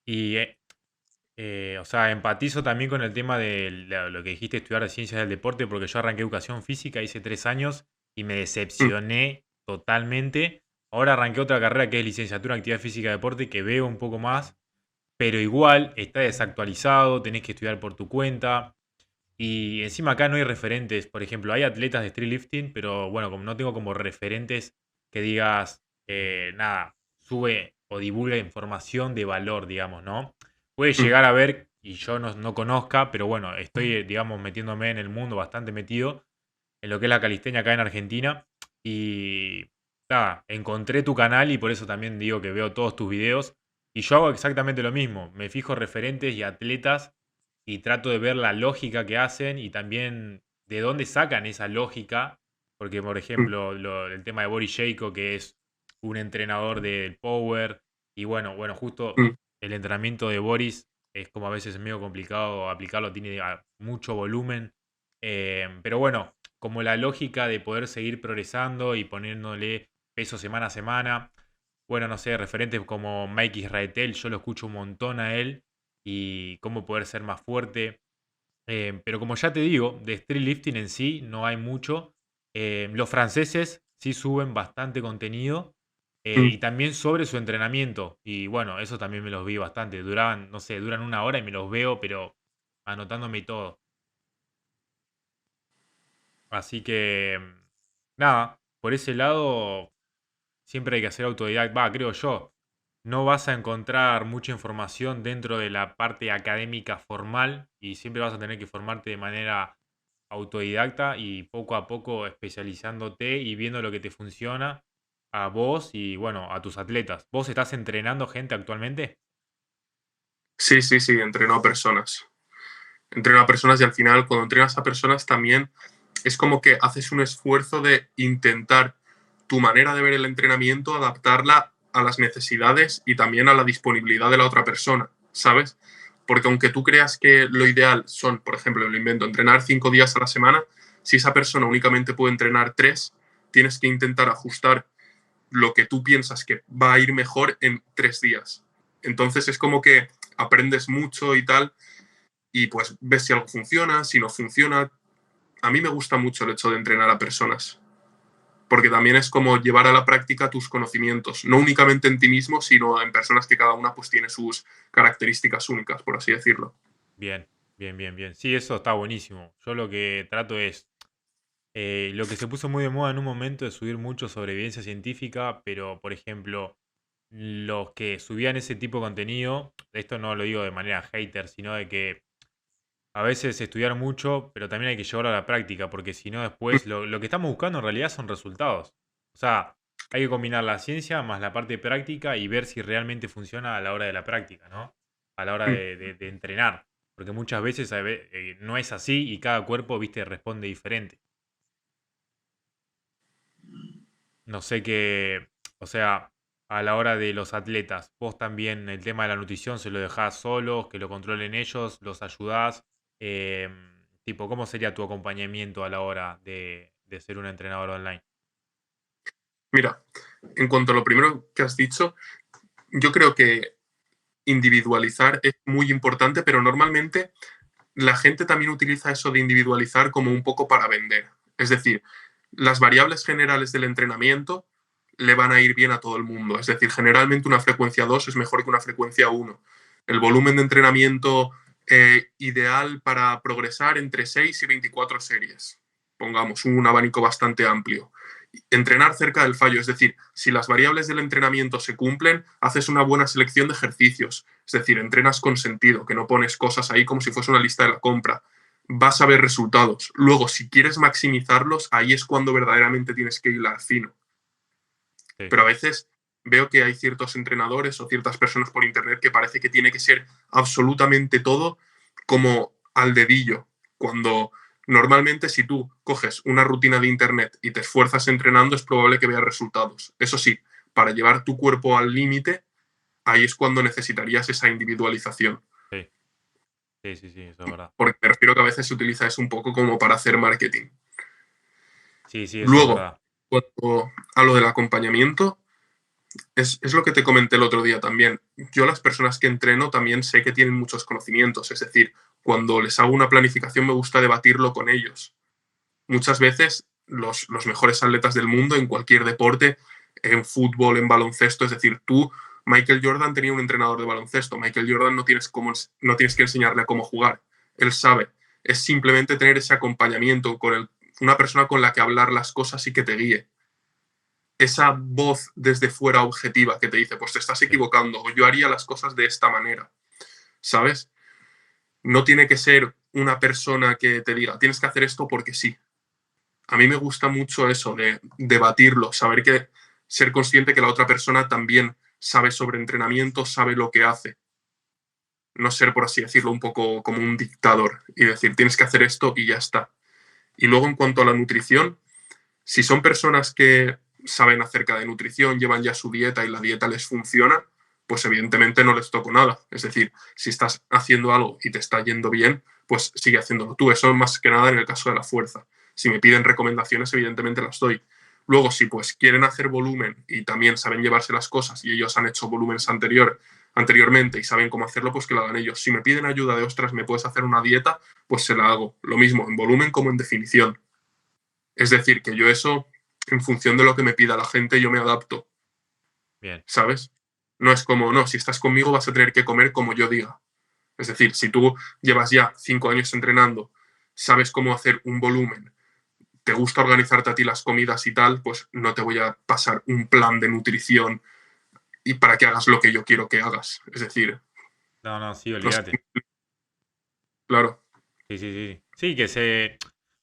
y, o sea, empatizo también con el tema de lo que dijiste, estudiar ciencias del deporte, porque yo arranqué educación física, hice 3 años y me Mm, decepcioné totalmente. Ahora arranqué otra carrera que es licenciatura en actividad física y deporte, que veo un poco más, pero igual está desactualizado, tenés que estudiar por tu cuenta. Y encima acá no hay referentes. Por ejemplo, hay atletas de streetlifting, pero bueno, como no tengo como referentes que digas, nada, sube o divulga información de valor, digamos, ¿no? Puede mm, llegar a ver, y yo no conozca, pero bueno, estoy, digamos, metiéndome en el mundo bastante metido en lo que es la calistenia acá en Argentina. Y nada, encontré tu canal y por eso también digo que veo todos tus videos. Y yo hago exactamente lo mismo. Me fijo referentes y atletas y trato de ver la lógica que hacen y también de dónde sacan esa lógica. Porque, por mm, ejemplo, el tema de Boris Sheiko, que es un entrenador del Power. Y bueno, justo mm, el entrenamiento de Boris es como a veces medio complicado aplicarlo, tiene mucho volumen. Pero bueno, como la lógica de poder seguir progresando y poniéndole peso semana a semana. Bueno, no sé, referentes como Mike Israetel, yo lo escucho un montón a él y cómo poder ser más fuerte. Pero como ya te digo, de street lifting en sí no hay mucho. Los franceses sí suben bastante contenido mm. y también sobre su entrenamiento. Y bueno, eso también me los vi bastante. Duraban, no sé, duran 1 hora y me los veo, pero anotándome todo. Así que, nada, por ese lado siempre hay que hacer autodidacta, va, creo yo. No vas a encontrar mucha información dentro de la parte académica formal y siempre vas a tener que formarte de manera autodidacta y poco a poco especializándote y viendo lo que te funciona a vos y bueno, a tus atletas. ¿Vos estás entrenando gente actualmente? Sí, sí, sí, entreno a personas. Entreno a personas y al final cuando entrenas a personas también es como que haces un esfuerzo de intentar tu manera de ver el entrenamiento, adaptarla a las necesidades y también a la disponibilidad de la otra persona, ¿sabes? Porque aunque tú creas que lo ideal son, por ejemplo, lo invento, entrenar 5 días a la semana, si esa persona únicamente puede entrenar 3, tienes que intentar ajustar lo que tú piensas que va a ir mejor en 3 días. Entonces es como que aprendes mucho y tal, y pues ves si algo funciona, si no funciona. A mí me gusta mucho el hecho de entrenar a personas. porque también es como llevar a la práctica tus conocimientos, no únicamente en ti mismo, sino en personas que cada una pues tiene sus características únicas, por así decirlo. Bien, bien, bien, bien. Sí, eso está buenísimo. Yo lo que trato es, lo que se puso muy de moda en un momento es subir mucho sobre evidencia científica, pero por ejemplo, los que subían ese tipo de contenido, esto no lo digo de manera hater, sino de que a veces estudiar mucho, pero también hay que llevarlo a la práctica, porque si no después lo que estamos buscando en realidad son resultados. O sea, hay que combinar la ciencia más la parte práctica y ver si realmente funciona a la hora de la práctica, ¿no? A la hora de entrenar. Porque muchas veces no es así y cada cuerpo, viste, responde diferente. No sé qué, o sea, a la hora de los atletas, vos también el tema de la nutrición se lo dejás solos, que lo controlen ellos, los ayudás. Tipo, ¿cómo sería tu acompañamiento a la hora de ser un entrenador online? Mira, en cuanto a lo primero que has dicho, yo creo que individualizar es muy importante, pero normalmente la gente también utiliza eso de individualizar como un poco para vender. Es decir, las variables generales del entrenamiento le van a ir bien a todo el mundo. Es decir, generalmente una frecuencia 2 es mejor que una frecuencia 1. El volumen de entrenamiento ideal para progresar entre 6 y 24 series. Pongamos un abanico bastante amplio. Entrenar cerca del fallo, es decir, si las variables del entrenamiento se cumplen, haces una buena selección de ejercicios, es decir, entrenas con sentido, que no pones cosas ahí como si fuese una lista de la compra. Vas a ver resultados. Luego, si quieres maximizarlos, ahí es cuando verdaderamente tienes que hilar fino. Sí, Pero a veces veo que hay ciertos entrenadores o ciertas personas por internet que parece que tiene que ser absolutamente todo como al dedillo, cuando normalmente si tú coges una rutina de internet y te esfuerzas entrenando es probable que veas resultados. Eso sí, para llevar tu cuerpo al límite, ahí es cuando necesitarías esa individualización. sí, sí, sí, sí, eso es verdad. Porque me refiero que a veces se utiliza eso un poco como para hacer marketing. Sí, sí, eso es Luego, verdad. cuanto a lo del acompañamiento, es lo que te comenté el otro día también. Yo las personas que entreno también sé que tienen muchos conocimientos, es decir, cuando les hago una planificación me gusta debatirlo con ellos. Muchas veces los mejores atletas del mundo en cualquier deporte, en fútbol, en baloncesto, es decir, tú, Michael Jordan tenía un entrenador de baloncesto, Michael Jordan no tienes que enseñarle a cómo jugar, él sabe, es simplemente tener ese acompañamiento con una persona con la que hablar las cosas y que te guíe esa voz desde fuera objetiva que te dice, pues te estás Sí, equivocando o yo haría las cosas de esta manera, ¿sabes? No tiene que ser una persona que te diga, tienes que hacer esto porque sí. A mí me gusta mucho eso de debatirlo, saber que ser consciente que la otra persona también sabe sobre entrenamiento, sabe lo que hace. No ser, por así decirlo, un poco como un dictador y decir, tienes que hacer esto y ya está. Y luego en cuanto a la nutrición, si son personas que saben acerca de nutrición, llevan ya su dieta y la dieta les funciona, pues evidentemente no les toco nada. Es decir, si estás haciendo algo y te está yendo bien, pues sigue haciéndolo tú. Eso más que nada en el caso de la fuerza. Si me piden recomendaciones, evidentemente las doy. Luego, si pues quieren hacer volumen y también saben llevarse las cosas y ellos han hecho volúmenes anteriormente y saben cómo hacerlo, pues que lo hagan ellos. Si me piden ayuda de, ostras, ¿me puedes hacer una dieta? Pues se la hago. Lo mismo en volumen como en definición. Es decir, que yo eso, en función de lo que me pida la gente, yo me adapto, bien, ¿sabes? No es como, no, si estás conmigo vas a tener que comer como yo diga. Es decir, si tú llevas ya 5 años entrenando, sabes cómo hacer un volumen, te gusta organizarte a ti las comidas y tal, pues no te voy a pasar un plan de nutrición y para que hagas lo que yo quiero que hagas. Es decir, no, no, sí, no sé, olvídate. claro. Sí, sí, sí. Sí,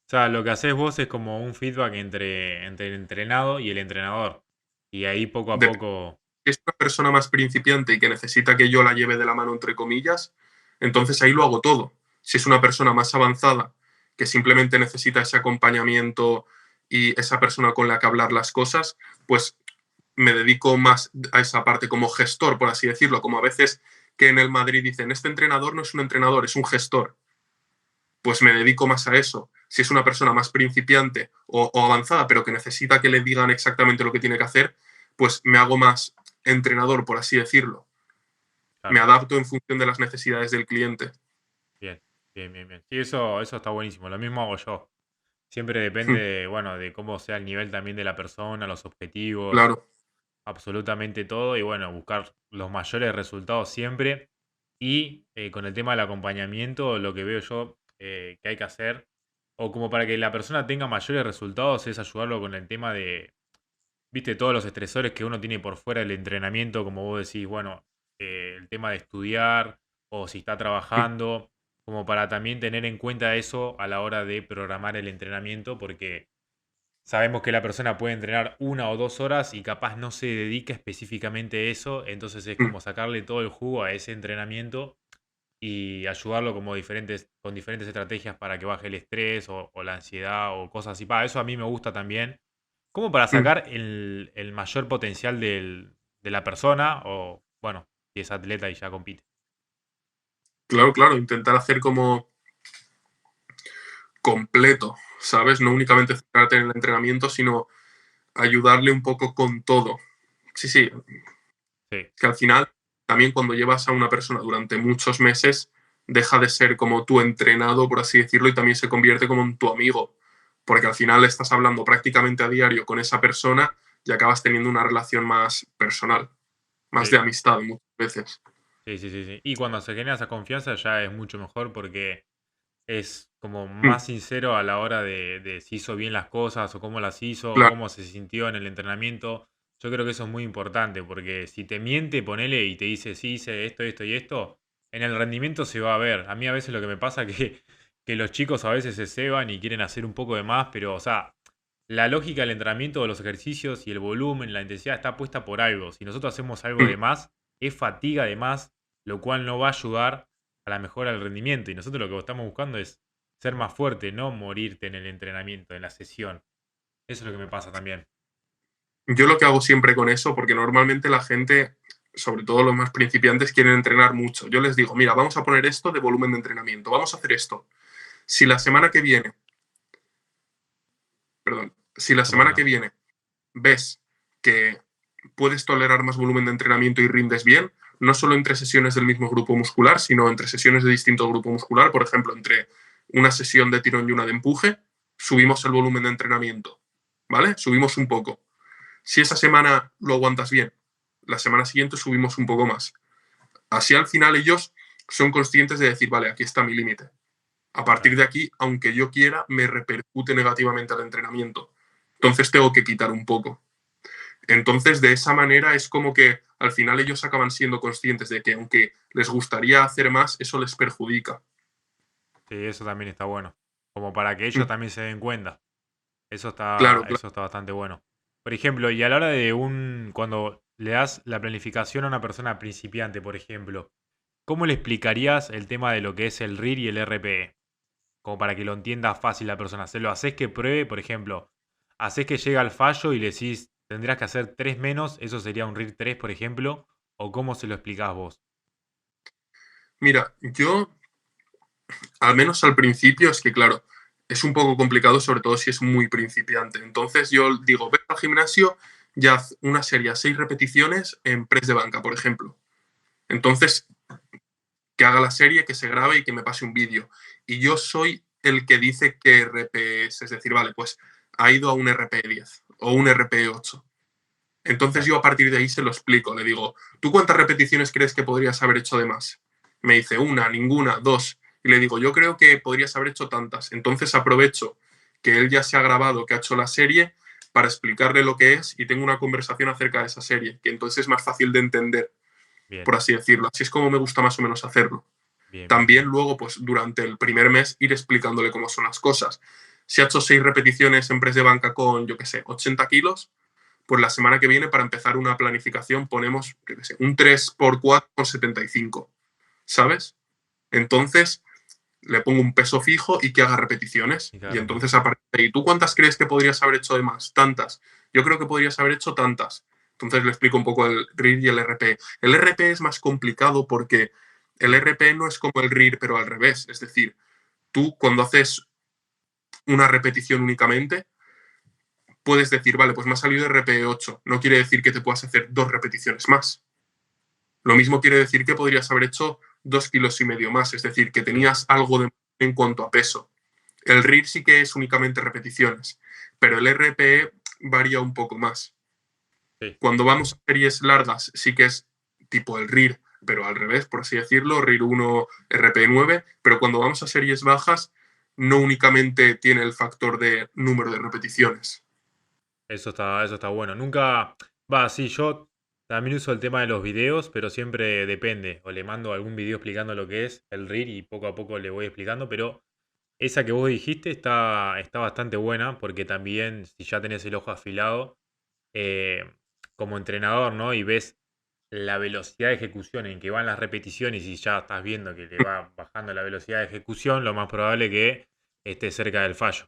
o sea, lo que haces vos es como un feedback entre el entrenado y el entrenador. Y ahí poco a Depende. poco, Si es una persona más principiante y que necesita que yo la lleve de la mano, entre comillas, entonces ahí lo hago todo. Si es una persona más avanzada que simplemente necesita ese acompañamiento y esa persona con la que hablar las cosas, pues me dedico más a esa parte como gestor, por así decirlo, como a veces que en el Madrid dicen, este entrenador no es un entrenador, es un gestor. Pues me dedico más a eso. Si es una persona más principiante o avanzada, pero que necesita que le digan exactamente lo que tiene que hacer, pues me hago más entrenador, por así decirlo. Me claro, adapto en función de las necesidades del cliente. bien, bien, bien, bien. Sí, eso está buenísimo. Lo mismo hago yo. Siempre depende, bueno, de cómo sea el nivel también de la persona, los objetivos, Claro. absolutamente todo. Y bueno, buscar los mayores resultados siempre. Y con el tema del acompañamiento, lo que veo yo que hay que hacer, o como para que la persona tenga mayores resultados, es ayudarlo con el tema de, viste, todos los estresores que uno tiene por fuera del entrenamiento, como vos decís, bueno, el tema de estudiar o si está trabajando, como para también tener en cuenta eso a la hora de programar el entrenamiento, porque sabemos que la persona puede entrenar 1 o 2 horas y capaz no se dedica específicamente a eso, entonces es como sacarle todo el jugo a ese entrenamiento y ayudarlo como con diferentes estrategias para que baje el estrés o la ansiedad o cosas así. Eso a mí me gusta también, como para sacar el mayor potencial de la persona o, bueno, si es atleta y ya compite. Claro, claro, intentar hacer como completo, ¿sabes? No únicamente centrarte en el entrenamiento, sino ayudarle un poco con todo. Sí, sí, Sí, que al final, también cuando llevas a una persona durante muchos meses, deja de ser como tu entrenado, por así decirlo, y también se convierte como en tu amigo, porque al final estás hablando prácticamente a diario con esa persona y acabas teniendo una relación más personal, más de sí, amistad muchas veces. sí, sí, sí, sí. Y cuando se genera esa confianza ya es mucho mejor porque es como Mm, más sincero a la hora de si hizo bien las cosas o cómo las hizo o claro, cómo se sintió en el entrenamiento. Yo creo que eso es muy importante porque si te miente, ponele y te dice, sí, hice esto, esto y esto, en el rendimiento se va a ver. A mí a veces lo que me pasa es que los chicos a veces se ceban y quieren hacer un poco de más, pero o sea, la lógica del entrenamiento de los ejercicios y el volumen, la intensidad está puesta por algo. Si nosotros hacemos algo mm, de más, es fatiga de más, lo cual no va a ayudar a la mejora del rendimiento. Y nosotros lo que estamos buscando es ser más fuerte, no morirte en el entrenamiento, en la sesión. Eso es lo que me pasa también. yo lo que hago siempre con eso, porque normalmente la gente, sobre todo los más principiantes, quieren entrenar mucho. Yo les digo, mira, vamos a poner esto de volumen de entrenamiento, vamos a hacer esto. Si la semana que viene, perdón, si la No pasa semana que nada. viene ves que puedes tolerar más volumen de entrenamiento y rindes bien, no solo entre sesiones del mismo grupo muscular, sino entre sesiones de distinto grupo muscular, por ejemplo, entre una sesión de tirón y una de empuje, subimos el volumen de entrenamiento, ¿vale? Subimos un poco. Si esa semana lo aguantas bien, la semana siguiente subimos un poco más. Así al final ellos son conscientes de decir, vale, aquí está mi límite. A partir Claro. de aquí, aunque yo quiera, me repercute negativamente al entrenamiento. Entonces tengo que quitar un poco. Entonces, de esa manera es como que al final ellos acaban siendo conscientes de que aunque les gustaría hacer más, eso les perjudica. Sí, eso también está bueno. Como para que ellos Mm, también se den cuenta. claro, claro. Eso está bastante bueno. Por ejemplo, y a la hora cuando le das la planificación a una persona principiante, por ejemplo, ¿cómo le explicarías el tema de lo que es el RIR y el RPE? Como para que lo entienda fácil la persona. ¿Se lo haces que pruebe, por ejemplo? ¿Haces que llegue al fallo y le decís, tendrás que hacer 3 menos? Eso sería un RIR 3, por ejemplo. ¿O cómo se lo explicás vos? Mira, yo, al menos al principio, es que claro, es un poco complicado, sobre todo si es muy principiante. Entonces yo digo, ve al gimnasio y haz una serie a 6 repeticiones en press de banca, por ejemplo. Entonces, que haga la serie, que se grabe y que me pase un vídeo. Y yo soy el que dice que RP es decir, vale, pues ha ido a un RP10 o un RP8. Entonces Claro. yo a partir de ahí se lo explico, le digo, ¿tú cuántas repeticiones crees que podrías haber hecho de más? Me dice una, ninguna, dos. Y le digo, yo creo que podrías haber hecho tantas. Entonces aprovecho que él ya se ha grabado, que ha hecho la serie, para explicarle lo que es y tengo una conversación acerca de esa serie, que entonces es más fácil de entender, Bien, por así decirlo. Así es como me gusta más o menos hacerlo. bien, bien, También bien. luego, pues durante el primer mes, ir explicándole cómo son las cosas. Si ha hecho 6 repeticiones en press de banca con, yo qué sé, 80 kilos, pues la semana que viene, para empezar una planificación, ponemos, yo qué sé, un 3x4 por 75, ¿sabes? Entonces, le pongo un peso fijo y que haga repeticiones. Y cada Y entonces, a repetición. partir de ahí, ¿tú cuántas crees que podrías haber hecho de más? Tantas. Yo creo que podrías haber hecho tantas. Entonces le explico un poco el RIR y el RP. El RP es más complicado porque el RP no es como el RIR, pero al revés. Es decir, tú cuando haces una repetición únicamente, puedes decir, vale, pues me ha salido RP8. No quiere decir que te puedas hacer 2 repeticiones más. Lo mismo quiere decir que podrías haber hecho 2,5 kilos más, es decir, que Sí, tenías algo de en cuanto a peso. El RIR sí que es únicamente repeticiones, pero el RPE varía un poco más. Sí. Cuando vamos a series largas sí que es tipo el RIR, pero al revés, por así decirlo, RIR 1, RPE 9, pero cuando vamos a series bajas no únicamente tiene el factor de número de repeticiones. Eso está bueno. Nunca, va, sí, yo también uso el tema de los videos, pero siempre depende. O le mando algún video explicando lo que es el RIR y poco a poco le voy explicando, pero esa que vos dijiste está bastante buena porque también si ya tenés el ojo afilado, eh, como entrenador, ¿no? Y ves la velocidad de ejecución en que van las repeticiones y ya estás viendo que le va bajando la velocidad de ejecución, lo más probable que esté cerca del fallo.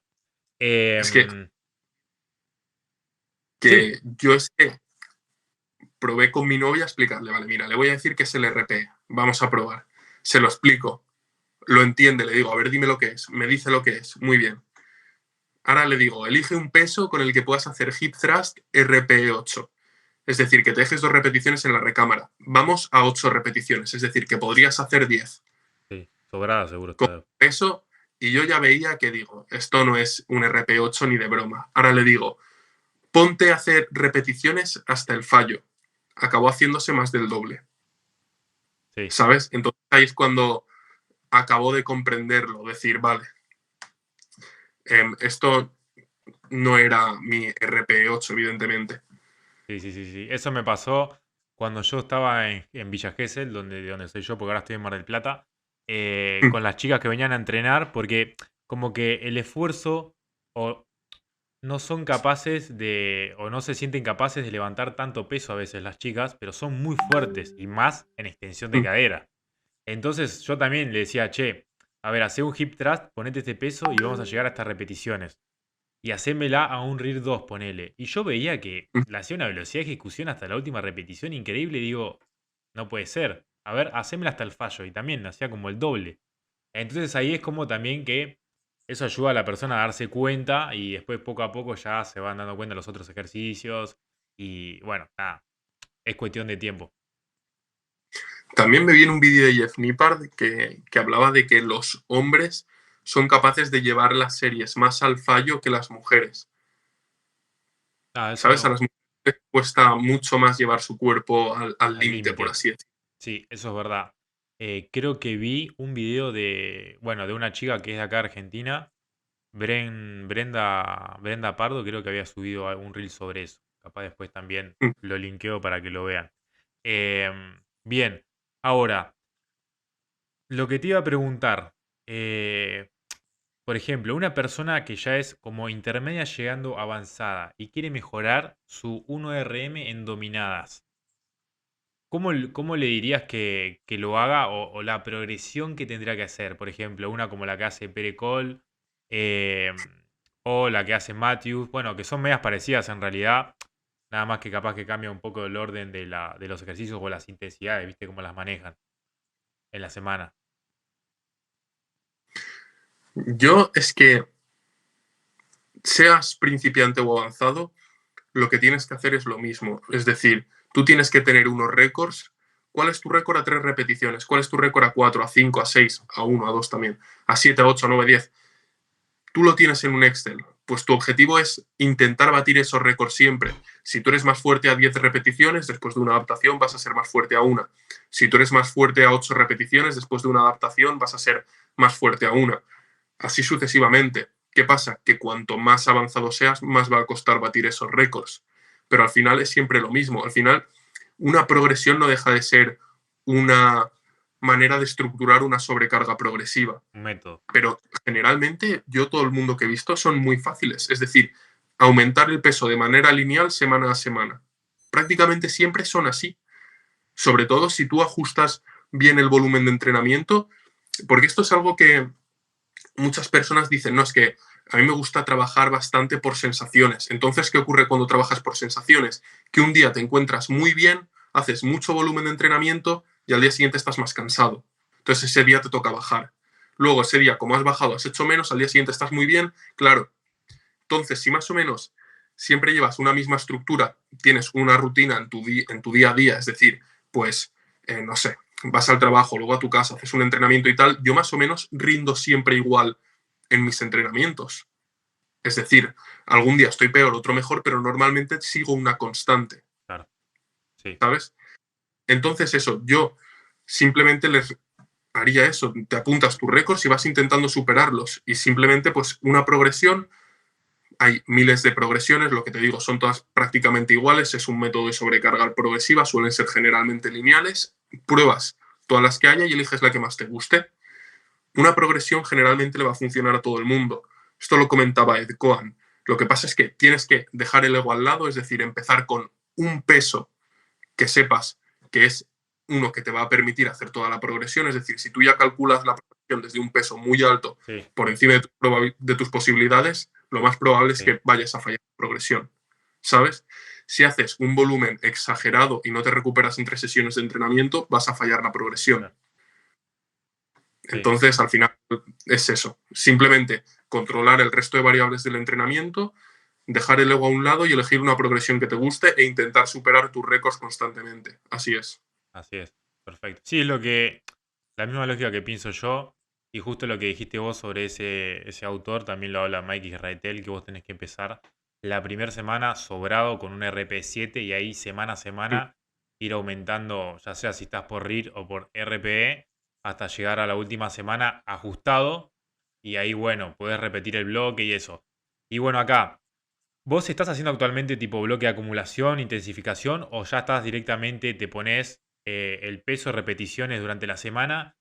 Es que, Em, sí, que yo es que probé con mi novia a explicarle, vale, mira, le voy a decir que es el RP, vamos a probar. Se lo explico, lo entiende, le digo, a ver, dime lo que es, me dice lo que es, muy bien. Ahora le digo, elige un peso con el que puedas hacer hip thrust RPE 8. Es decir, que te dejes 2 repeticiones en la recámara. Vamos a 8 repeticiones, es decir, que podrías hacer 10 sí, sobrada seguro con está. peso. Y yo ya veía que digo, esto no es un RP 8 ni de broma. Ahora le digo, ponte a hacer repeticiones hasta el fallo. Acabó haciéndose más del doble, Sí. ¿sabes? Entonces ahí es cuando acabó de comprenderlo, decir, vale, esto no era mi RP8, evidentemente. Sí, sí, sí, sí. Eso me pasó cuando yo estaba en Villa Gesell, de donde soy yo, porque ahora estoy en Mar del Plata, con las chicas que venían a entrenar, porque como que el esfuerzo o no son capaces de, o no se sienten capaces de levantar tanto peso a veces las chicas, pero son muy fuertes y más en extensión de cadera. Entonces yo también le decía, che, a ver, hace un hip thrust, ponete este peso y vamos a llegar a estas repeticiones y hacémela a un RIR 2, ponele. Y yo veía que le hacía una velocidad de ejecución hasta la última repetición increíble. Y digo, no puede ser. A ver, hacémela hasta el fallo. Y también hacía como el doble. Entonces ahí es como también que eso ayuda a la persona a darse cuenta y después poco a poco ya se van dando cuenta de los otros ejercicios. Y bueno, nada, es cuestión de tiempo. También me vi en un vídeo de Jeff Nippard que hablaba de que los hombres son capaces de llevar las series más al fallo que las mujeres. Ah, eso ¿Sabes? A no, las mujeres les cuesta mucho más llevar su cuerpo al al límite, por límite. así decirlo. Sí, eso es verdad. Creo que vi un video de, bueno, de una chica que es de acá de Argentina. Brenda Pardo creo que había subido algún reel sobre eso. Capaz después también lo linkeo para que lo vean. Bien, ahora, lo que te iba a preguntar, eh, por ejemplo, una persona que ya es como intermedia llegando avanzada y quiere mejorar su 1RM en dominadas, ¿cómo le dirías que lo haga o la progresión que tendría que hacer? Por ejemplo, una como la que hace Pere Cole eh, o la que hace Matthews, bueno, que son medias parecidas en realidad, nada más que capaz que cambia un poco el orden de los ejercicios o las intensidades, ¿viste? Cómo las manejan en la semana. Yo es que, seas principiante o avanzado, lo que tienes que hacer es lo mismo. Es decir, tú tienes que tener unos récords. ¿Cuál es tu récord a 3 repeticiones? ¿Cuál es tu récord a 4, a 5, a 6, a 1, a 2 también? A 7, a 8, a 9, 10. Tú lo tienes en un Excel. Pues tu objetivo es intentar batir esos récords siempre. Si tú eres más fuerte a 10 repeticiones, después de una adaptación vas a ser más fuerte a una. Si tú eres más fuerte a 8 repeticiones, después de una adaptación vas a ser más fuerte a una. Así sucesivamente. ¿Qué pasa? Que cuanto más avanzado seas, más va a costar batir esos récords. Pero al final es siempre lo mismo. Al final, una progresión no deja de ser una manera de estructurar una sobrecarga progresiva. Un método. Pero generalmente yo todo el mundo que he visto son muy fáciles. Es decir, aumentar el peso de manera lineal semana a semana. Prácticamente siempre son así. Sobre todo si tú ajustas bien el volumen de entrenamiento, porque esto es algo que muchas personas dicen, no, es que a mí me gusta trabajar bastante por sensaciones. Entonces, ¿qué ocurre cuando trabajas por sensaciones? Que un día te encuentras muy bien, haces mucho volumen de entrenamiento y al día siguiente estás más cansado. Entonces, ese día te toca bajar. Luego, ese día, como has bajado, has hecho menos, al día siguiente estás muy bien, claro. Entonces, si más o menos siempre llevas una misma estructura, tienes una rutina en tu día a día, es decir, pues, no sé, vas al trabajo, luego a tu casa, haces un entrenamiento y tal, yo más o menos rindo siempre igual en mis entrenamientos. Es decir, algún día estoy peor, otro mejor, pero normalmente sigo una constante, Claro. Sí, ¿sabes? Entonces eso, yo simplemente les haría eso, te apuntas tus récords y vas intentando superarlos y simplemente pues una progresión, hay miles de progresiones, lo que te digo, son todas prácticamente iguales, es un método de sobrecarga progresiva, suelen ser generalmente lineales, pruebas todas las que haya y eliges la que más te guste. Una progresión generalmente le va a funcionar a todo el mundo. Esto lo comentaba Ed Cohen. Lo que pasa es que tienes que dejar el ego al lado, es decir, empezar con un peso que sepas que es uno que te va a permitir hacer toda la progresión. Es decir, si tú ya calculas la progresión desde un peso muy alto sí, por encima de tus posibilidades, lo más probable es sí. que vayas a fallar la progresión. ¿Sabes? Si haces un volumen exagerado y no te recuperas entre sesiones de entrenamiento, vas a fallar la progresión. Claro. Sí, Entonces, al final es eso. Simplemente controlar el resto de variables del entrenamiento, dejar el ego a un lado y elegir una progresión que te guste e intentar superar tus récords constantemente. Así es. así es. Perfecto. Sí, es la misma lógica que pienso yo. Y justo lo que dijiste vos sobre ese autor, también lo habla Mike Israetel, que vos tenés que empezar la primera semana sobrado con un RP7 y ahí semana a semana ir aumentando, ya sea si estás por RIR o por RPE, hasta llegar a la última semana ajustado. Y ahí, bueno, podés repetir el bloque y eso. Y bueno, acá, ¿vos estás haciendo actualmente tipo bloque de acumulación, intensificación o ya estás directamente, te pones el peso de repeticiones durante la semana,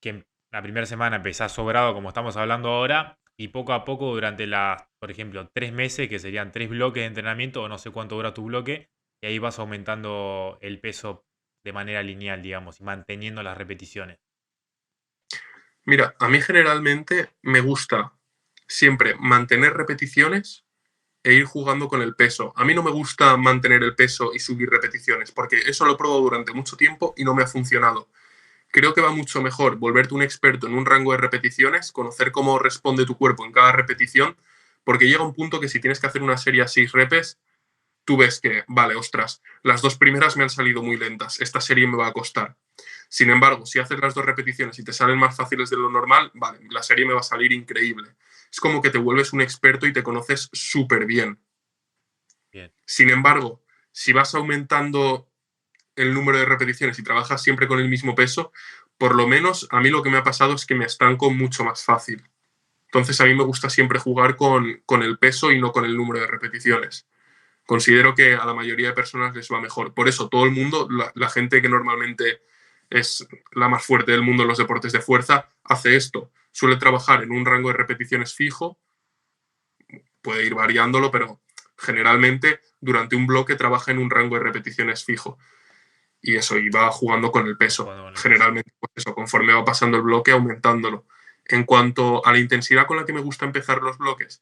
que la primera semana empezás sobrado como estamos hablando ahora y poco a poco durante las, por ejemplo, 3 meses, que serían 3 bloques de entrenamiento o no sé cuánto dura tu bloque, y ahí vas aumentando el peso de manera lineal, digamos, y manteniendo las repeticiones? Mira, a mí generalmente me gusta siempre mantener repeticiones e ir jugando con el peso. A mí no me gusta mantener el peso y subir repeticiones, porque eso lo pruebo durante mucho tiempo y no me ha funcionado. Creo que va mucho mejor volverte un experto en un rango de repeticiones, conocer cómo responde tu cuerpo en cada repetición, porque llega un punto que si tienes que hacer una serie a 6 repes, tú ves que, vale, ostras, las 2 primeras me han salido muy lentas, esta serie me va a costar. Sin embargo, si haces las 2 repeticiones y te salen más fáciles de lo normal, vale, la serie me va a salir increíble. Es como que te vuelves un experto y te conoces súper bien. Bien, Sin embargo, si vas aumentando el número de repeticiones y trabajas siempre con el mismo peso, por lo menos a mí lo que me ha pasado es que me estanco mucho más fácil. Entonces a mí me gusta siempre jugar con el peso y no con el número de repeticiones. Considero que a la mayoría de personas les va mejor. Por eso todo el mundo, la gente que normalmente es la más fuerte del mundo en los deportes de fuerza, hace esto. Suele trabajar en un rango de repeticiones fijo, puede ir variándolo, pero generalmente durante un bloque trabaja en un rango de repeticiones fijo. Y eso, y va jugando con el peso. jugando con el peso. Generalmente, pues eso, conforme va pasando el bloque, aumentándolo. En cuanto a la intensidad con la que me gusta empezar los bloques,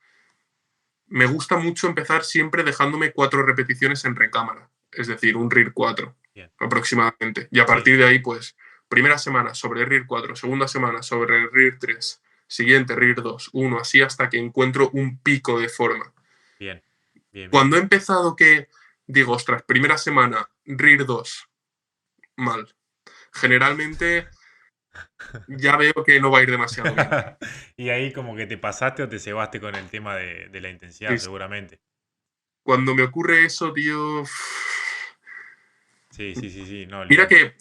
me gusta mucho empezar siempre dejándome 4 repeticiones en recámara, es decir, un RIR 4 Bien, aproximadamente. Y a sí, partir de ahí, pues, primera semana sobre RIR 4, segunda semana sobre RIR 3, siguiente RIR 2, 1, así hasta que encuentro un pico de forma. bien, bien, bien. Cuando he empezado que digo, ostras, primera semana, RIR 2, mal. Generalmente ya veo que no va a ir demasiado bien. Y ahí como que te pasaste o te cebaste con el tema de la intensidad, Sí, seguramente. cuando me ocurre eso, tío, Sí, sí, sí, sí, no, mira olvídate. que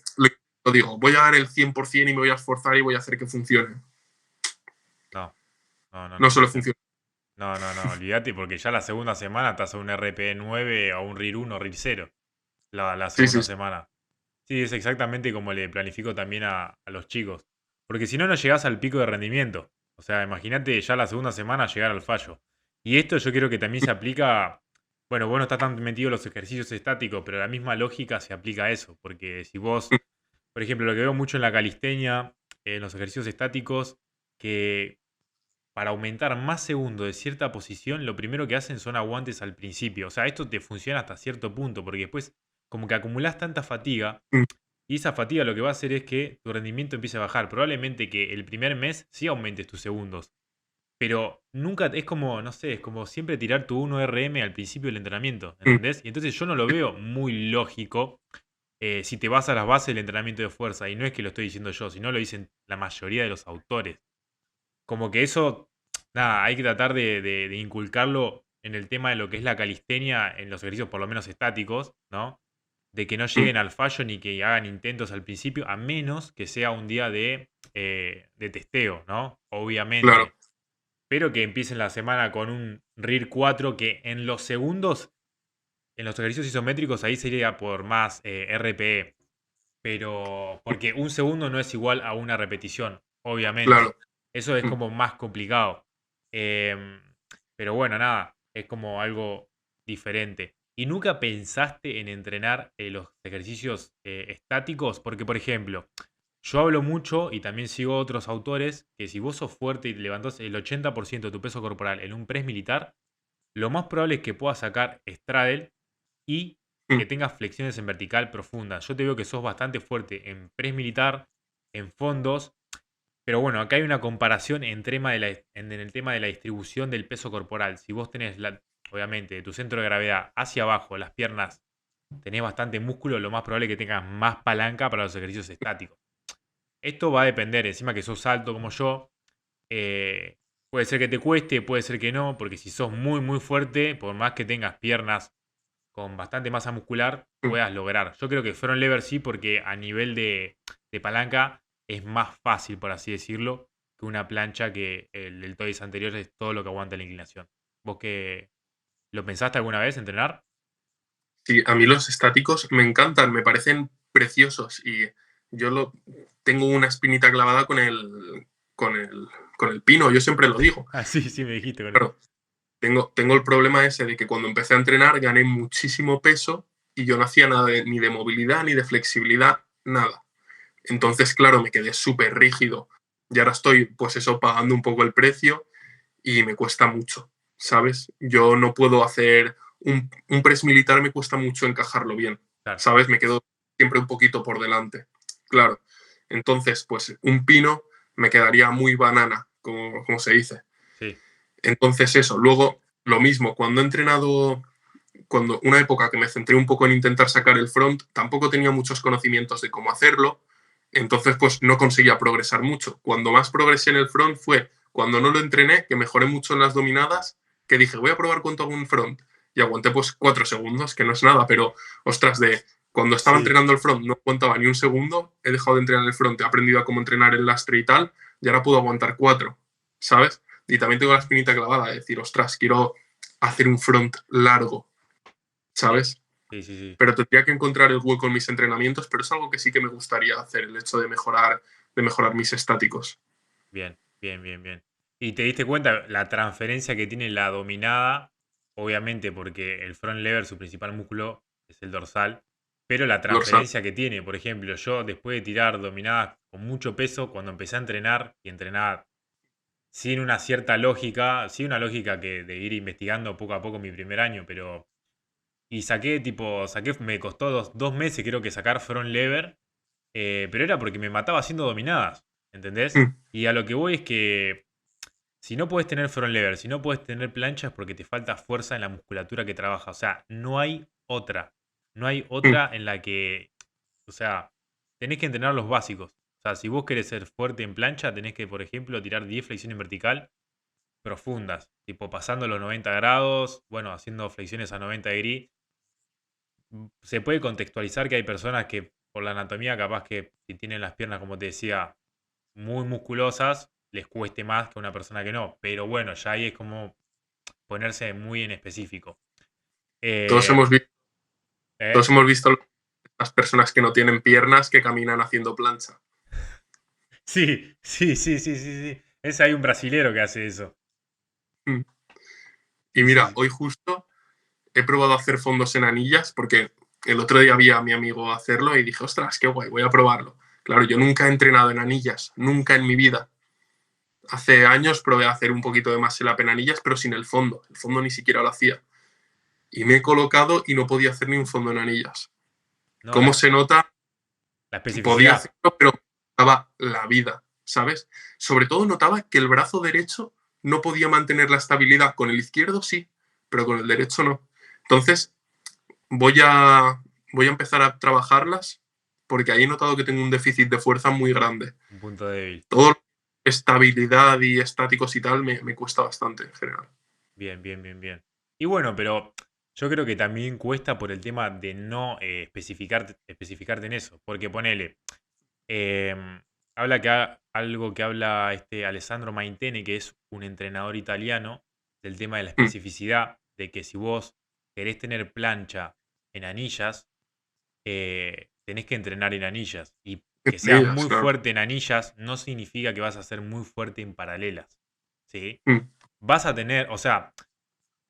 lo digo, voy a dar el 100% y me voy a esforzar y voy a hacer que funcione. No, no, no, No no puede solo ser. funciona. No, no, no, olvídate porque ya la segunda semana estás a un RPE 9 o un RIR 1, RIR 0. La Sí, sí, segunda sí. semana. Sí, es exactamente como le planifico también a los chicos. Porque si no, no llegás al pico de rendimiento. O sea, imagínate ya la segunda semana llegar al fallo. Y esto yo creo que también se aplica. Bueno, vos no estás tan metido en los ejercicios estáticos, pero la misma lógica se aplica a eso. Porque si vos, por ejemplo, lo que veo mucho en la calistenia, en los ejercicios estáticos, que para aumentar más segundos de cierta posición, lo primero que hacen son aguantes al principio. O sea, esto te funciona hasta cierto punto, porque después como que acumulás tanta fatiga Mm, y esa fatiga lo que va a hacer es que tu rendimiento empiece a bajar. Probablemente que el primer mes sí aumentes tus segundos, pero nunca es como, no sé, es como siempre tirar tu 1 RM al principio del entrenamiento, mm. ¿entendés? Y entonces yo no lo veo muy lógico si te vas a las bases del entrenamiento de fuerza, y no es que lo estoy diciendo yo, sino lo dicen la mayoría de los autores. como que eso, nada, hay que tratar de inculcarlo en el tema de lo que es la calistenia en los ejercicios por lo menos estáticos, ¿no? De que no Mm, lleguen al fallo ni que hagan intentos al principio, a menos que sea un día de testeo, ¿no? claro. Obviamente. Pero que empiecen la semana con un RIR 4 que en los segundos, en los ejercicios isométricos, ahí sería por más RPE. Pero, porque un segundo no es igual a una repetición, obviamente. Claro. Eso es Mm. como más complicado. Em, pero bueno, nada, es como algo diferente. ¿Y nunca pensaste en entrenar los ejercicios estáticos? Porque, por ejemplo, yo hablo mucho y también sigo otros autores que si vos sos fuerte y levantás el 80% de tu peso corporal en un press militar, lo más probable es que puedas sacar straddle y Mm. que tengas flexiones en vertical profundas. Yo te veo que sos bastante fuerte en press militar, en fondos, pero bueno, acá hay una comparación en el tema de la distribución del peso corporal. Si vos tenés, obviamente, de tu centro de gravedad hacia abajo, las piernas, tenés bastante músculo, lo más probable es que tengas más palanca para los ejercicios estáticos. Esto va a depender, encima que sos alto como yo, eh, puede ser que te cueste, puede ser que no, porque si sos muy, muy fuerte, por más que tengas piernas con bastante masa muscular, Mm. puedas lograr. Yo creo que front lever sí, porque a nivel de palanca es más fácil, por así decirlo, que una plancha que el deltoides anterior es todo lo que aguanta la inclinación. ¿Vos qué lo pensaste alguna vez entrenar? Sí, a mí los estáticos me encantan, me parecen preciosos y yo tengo una espinita clavada con el, con el pino, yo siempre lo digo. Ah, sí, sí, me dijiste con eso. Claro, tengo el problema ese de que cuando empecé a entrenar gané muchísimo peso y yo no hacía nada ni de movilidad ni de flexibilidad, nada. Entonces, claro, me quedé súper rígido y ahora estoy, pues eso, pagando un poco el precio y me cuesta mucho, ¿sabes? Yo no puedo hacer un press militar, me cuesta mucho encajarlo bien, Claro, ¿sabes? Me quedo siempre un poquito por delante, claro. Entonces, pues un pino me quedaría muy banana, como se dice. sí. Entonces, eso. Luego, lo mismo, cuando he entrenado, cuando una época que me centré un poco en intentar sacar el front, tampoco tenía muchos conocimientos de cómo hacerlo. Entonces, pues no conseguía progresar mucho. Cuando más progresé en el front fue cuando no lo entrené, que mejoré mucho en las dominadas, que dije, voy a probar cuánto hago un front. Y aguanté pues 4 segundos, que no es nada, pero ostras, de cuando estaba Sí. entrenando el front no aguantaba ni un segundo, he dejado de entrenar el front, he aprendido a cómo entrenar el lastre y tal, y ahora puedo aguantar 4, ¿sabes? Y también tengo la espinita clavada de decir, ostras, quiero hacer un front largo, Sí, ¿sabes? sí, sí, sí. Pero tendría que encontrar el hueco en mis entrenamientos, pero es algo que sí que me gustaría hacer, el hecho de mejorar mis estáticos. Bien, bien, bien, bien. ¿Y te diste cuenta la transferencia que tiene la dominada? Obviamente, porque el front lever, su principal músculo es el dorsal, pero la Dorsal. transferencia que tiene, por ejemplo, yo después de tirar dominadas con mucho peso, cuando empecé a entrenar y entrenaba sin una cierta lógica, sí una lógica que de ir investigando poco a poco mi primer año, pero y me costó dos meses creo que sacar front lever, pero era porque me mataba haciendo dominadas, ¿entendés? Mm, Y a lo que voy es que si no puedes tener front lever, si no puedes tener plancha es porque te falta fuerza en la musculatura que trabaja. O sea, no hay otra. No hay mm. otra en la que, o sea, tenés que entrenar los básicos. O sea, si vos querés ser fuerte en plancha, tenés que, por ejemplo, tirar 10 flexiones vertical profundas, tipo pasando los 90 grados, bueno, haciendo flexiones a 90 degrees. Se puede contextualizar que hay personas que por la anatomía capaz que si tienen las piernas, como te decía, muy musculosas, les cueste más que a una persona que no. Pero bueno, ya ahí es como ponerse muy en específico. Todos Eh, hemos visto, todos ¿eh? hemos visto las personas que no tienen piernas que caminan haciendo plancha. Sí, sí, sí, sí, sí, sí. Es hay un brasilero que hace eso. Mm. Y Sí, sí, mira, sí. hoy justo he probado a hacer fondos en anillas porque el otro día vi a mi amigo hacerlo y dije, ostras, qué guay, voy a probarlo. Claro, yo nunca he entrenado en anillas, nunca en mi vida. Hace años probé a hacer un poquito de muscle up en anillas, pero sin el fondo. El fondo ni siquiera lo hacía. Y me he colocado y no podía hacer ni un fondo en anillas. No, ¿Cómo se nota? la Podía especificidad. hacerlo, pero notaba la vida, ¿sabes? Sobre todo notaba que el brazo derecho no podía mantener la estabilidad. Con el izquierdo sí, pero con el derecho no. Entonces, voy a, voy a empezar a trabajarlas porque ahí he notado que tengo un déficit de fuerza muy grande. Un punto débil. Todo, estabilidad y estáticos y tal, me cuesta bastante en general. Bien, bien, bien, bien. Y bueno, pero yo creo que también cuesta por el tema de no especificarte en eso. Porque ponele, em, algo que habla este Alessandro Maintene, que es un entrenador italiano, del tema de la Mm, especificidad, de que si vos querés tener plancha en anillas, tenés que entrenar en anillas. Y que en seas ellas, muy claro. fuerte en anillas no significa que vas a ser muy fuerte en paralelas. ¿Sí? Mm, Vas a tener, o sea,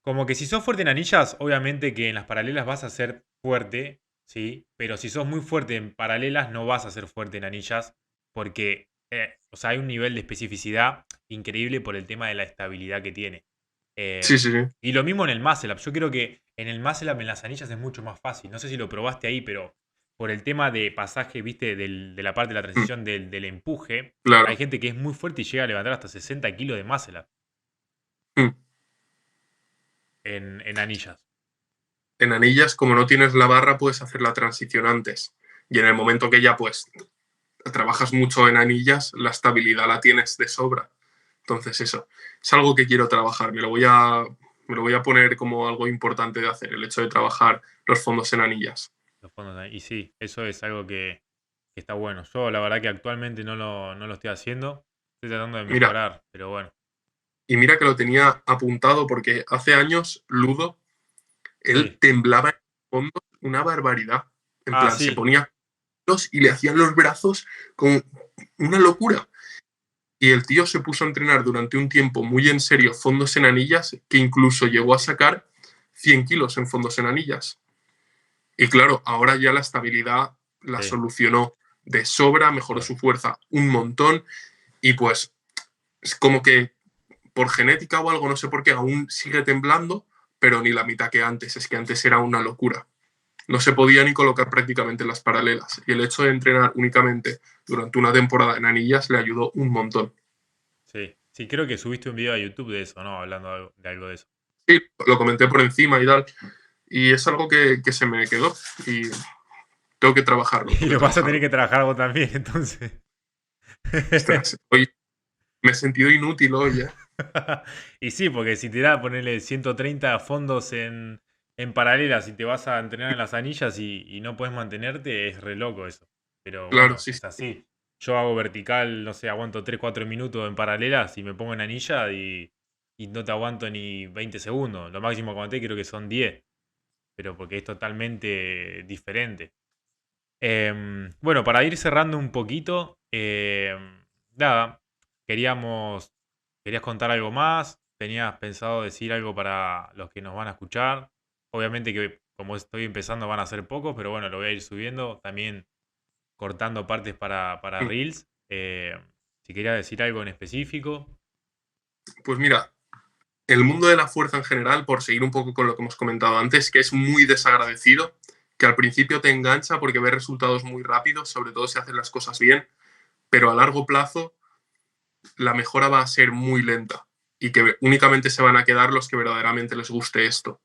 como que si sos fuerte en anillas, obviamente que en las paralelas vas a ser fuerte, ¿sí? Pero si sos muy fuerte en paralelas, no vas a ser fuerte en anillas, porque, o sea, hay un nivel de especificidad increíble por el tema de la estabilidad que tiene. sí, Eh, sí, sí. y lo mismo en el Muscle Up. Yo creo que en el Muscle Up en las anillas es mucho más fácil. No sé si lo probaste ahí, pero por el tema de pasaje, viste, de la parte de la Mm, transición del empuje, hay claro. gente que es muy fuerte y llega a levantar hasta 60 kilos de Muscle Up Mm. en anillas. En anillas, como no tienes la barra, puedes hacer la transición antes. Y en el momento que ya pues trabajas mucho en anillas, la estabilidad la tienes de sobra. Entonces eso, es algo que quiero trabajar. Me lo voy a poner como algo importante de hacer, el hecho de trabajar los fondos en anillas. Los fondos y sí, eso es algo que está bueno. Yo la verdad que actualmente no lo estoy haciendo. Estoy tratando de Mira, mejorar, pero bueno. y mira que lo tenía apuntado porque hace años Ludo, él Sí. temblaba en el fondo una barbaridad. En Ah, plan, se sí. ponía y le hacían los brazos con una locura. Y el tío se puso a entrenar durante un tiempo muy en serio fondos en anillas, que incluso llegó a sacar 100 kilos en fondos en anillas. Y claro, ahora ya la estabilidad la Sí. solucionó de sobra, mejoró Claro. su fuerza un montón y pues es como que por genética o algo, no sé por qué, aún sigue temblando, pero ni la mitad que antes. Es que antes era una locura. No se podía ni colocar prácticamente las paralelas. Y el hecho de entrenar únicamente durante una temporada en anillas le ayudó un montón. Sí. Sí, creo que subiste un video a YouTube de eso, ¿no? Hablando de algo de eso. Sí, lo comenté por encima y tal. Y es algo que se me quedó y tengo que trabajarlo, Y tengo que lo vas a tener trabajarlo. que trabajar vos también, entonces. Ostras, hoy me he sentido inútil hoy, ¿eh? Y sí, porque si te da ponerle 130 fondos en paralelas y te vas a entrenar en las anillas y no puedes mantenerte, es re loco eso. Pero Claro, bueno, sí, sí. es así. Yo hago vertical, no sé, aguanto 3 4 minutos en paralelas y me pongo en anilla y no te aguanto ni 20 segundos. Lo máximo que aguanté creo que son 10, pero porque es totalmente diferente. Bueno, para ir cerrando un poquito, nada, queríamos, querías contar algo más, tenías pensado decir algo para los que nos van a escuchar. Obviamente que como estoy empezando van a ser pocos, pero bueno, lo voy a ir subiendo, también cortando partes para Mm. Reels. Si querías decir algo en específico. Pues mira, el mundo de la fuerza en general, por seguir un poco con lo que hemos comentado antes, que es muy desagradecido, que al principio te engancha porque ves resultados muy rápidos, sobre todo si haces las cosas bien, pero a largo plazo la mejora va a ser muy lenta y que únicamente se van a quedar los que verdaderamente les guste esto.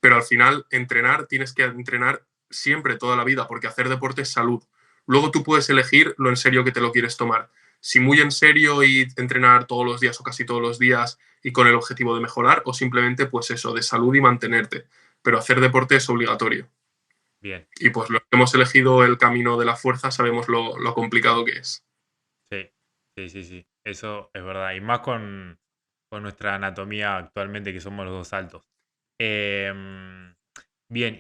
Pero al final, entrenar, tienes que entrenar siempre, toda la vida, porque hacer deporte es salud. Luego tú puedes elegir lo en serio que te lo quieres tomar. Si muy en serio y entrenar todos los días o casi todos los días y con el objetivo de mejorar, o simplemente pues eso, de salud y mantenerte. Pero hacer deporte es obligatorio. Bien, Y pues los que hemos elegido el camino de la fuerza sabemos lo complicado que es. sí, sí, sí, sí, eso es verdad. Y más con nuestra anatomía actualmente que somos los dos altos. Em, Bien,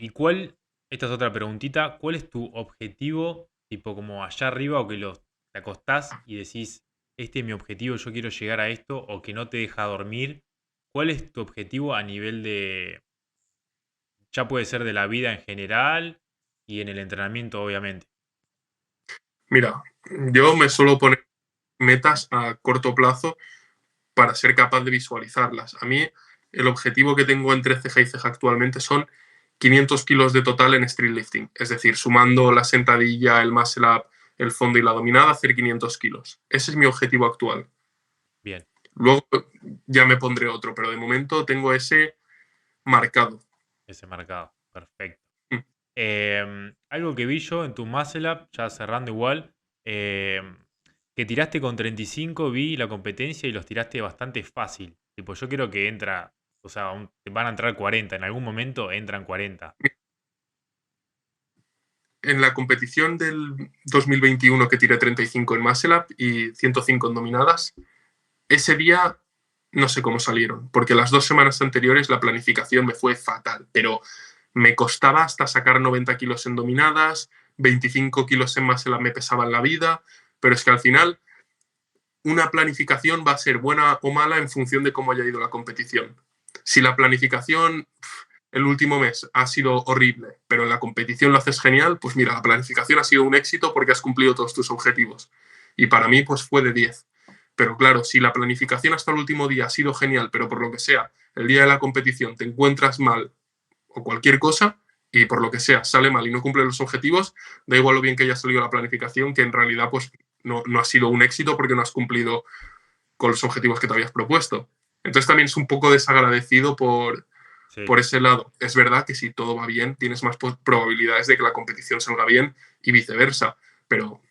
esta es otra preguntita, ¿cuál es tu objetivo, tipo como allá arriba o que te acostás y decís, este es mi objetivo, yo quiero llegar a esto, o que no te deja dormir? ¿Cuál es tu objetivo a nivel de, ya puede ser de la vida en general y en el entrenamiento, obviamente? Mira, yo me suelo poner metas a corto plazo para ser capaz de visualizarlas. A mí el objetivo que tengo entre ceja y ceja actualmente son 500 kilos de total en street lifting, es decir, sumando la sentadilla, el muscle up, el fondo y la dominada, hacer 500 kilos. Ese es mi objetivo actual. Bien, Luego ya me pondré otro, pero de momento tengo ese marcado. ese marcado, perfecto. Mm. Algo que vi yo en tu Muscle Up, ya cerrando igual, em, que tiraste con 35, vi la competencia y los tiraste bastante fácil. Tipo, yo creo que entra, o sea, van a entrar 40, en algún momento entran 40. En la competición del 2021 que tiré 35 en Muscle Up y 105 en dominadas, ese día no sé cómo salieron, porque las 2 semanas anteriores la planificación me fue fatal, pero me costaba hasta sacar 90 kilos en dominadas, 25 kilos en Muscle Up me pesaban la vida, pero es que al final una planificación va a ser buena o mala en función de cómo haya ido la competición. Si la planificación el último mes ha sido horrible, pero en la competición lo haces genial, pues mira, la planificación ha sido un éxito porque has cumplido todos tus objetivos. Y para mí, pues fue de 10. Pero claro, si la planificación hasta el último día ha sido genial, pero por lo que sea, el día de la competición te encuentras mal o cualquier cosa, y por lo que sea sale mal y no cumple los objetivos, da igual lo bien que haya salido la planificación, que en realidad pues no ha sido un éxito porque no has cumplido con los objetivos que te habías propuesto. Entonces también es un poco desagradecido Sí, por ese lado. Es verdad que si todo va bien, tienes más probabilidades de que la competición salga bien y viceversa. Pero,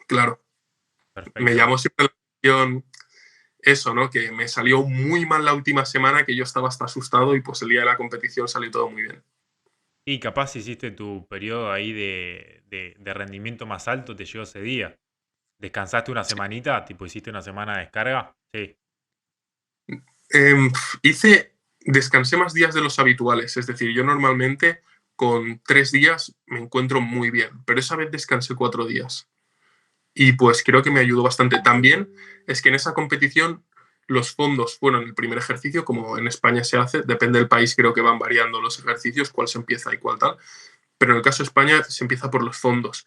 claro, me perfecto. llamó siempre la atención eso, ¿no? Que me salió muy mal la última semana, que yo estaba hasta asustado y pues el día de la competición salió todo muy bien. Y capaz hiciste tu periodo ahí de rendimiento más alto, te llegó ese día. ¿Descansaste una semanita? Tipo, hiciste una semana de descarga. Sí, Eh, descansé más días de los habituales, es decir, yo normalmente con 3 días me encuentro muy bien, pero esa vez descansé 4 días. Y pues creo que me ayudó bastante. También es que en esa competición los fondos fueron el primer ejercicio, como en España se hace, depende del país, creo que van variando los ejercicios, cuál se empieza y cuál tal, pero en el caso de España se empieza por los fondos.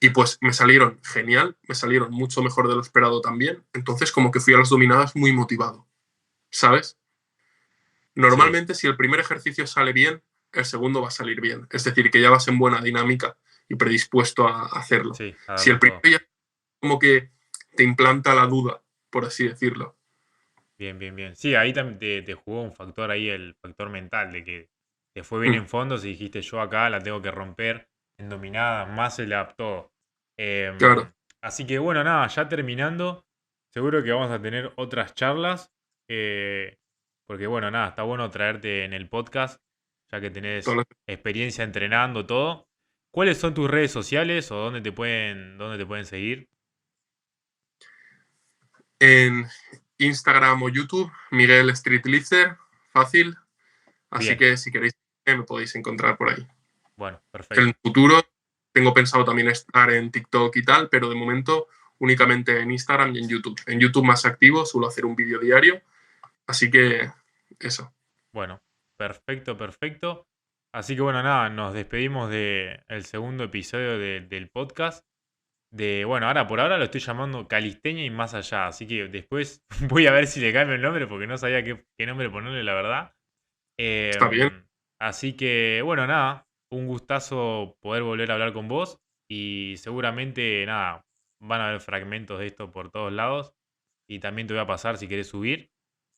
Y pues me salieron genial, me salieron mucho mejor de lo esperado también, entonces como que fui a las dominadas muy motivado, ¿sabes? sí, Normalmente si el primer ejercicio sale bien, el segundo va a salir bien, es decir, que ya vas en buena dinámica y predispuesto a hacerlo. sí, a dar Si el con primero todo. ya como que te implanta la duda, por así decirlo. Bien, bien, bien. Sí, ahí también te jugó un factor ahí, el factor mental, de que te fue bien Mm, en fondos y dijiste yo acá la tengo que romper en dominada, más el todo. claro. Así que bueno, nada, ya terminando, seguro que vamos a tener otras charlas, porque bueno, nada, está bueno traerte en el podcast, ya que tenés experiencia entrenando todo. ¿Cuáles son tus redes sociales o dónde te pueden seguir? En Instagram o YouTube, Miguel Streetlifter, fácil. Así Bien, que si queréis me podéis encontrar por ahí. bueno, En el perfecto. futuro tengo pensado también estar en TikTok y tal, pero de momento únicamente en Instagram y en YouTube. En YouTube más activo, suelo hacer un vídeo diario. Así que eso. Bueno, perfecto, perfecto. Así que bueno, nada, nos despedimos del segundo episodio del podcast. Bueno, ahora por ahora lo estoy llamando Calistenia y más allá. Así que después voy a ver si le cambio el nombre porque no sabía qué nombre ponerle, la verdad. Está bien. Así que bueno, nada, un gustazo poder volver a hablar con vos. Y seguramente, nada, van a haber fragmentos de esto por todos lados. Y también te voy a pasar si querés subir.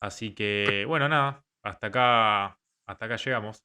Así que, bueno, nada, hasta acá llegamos.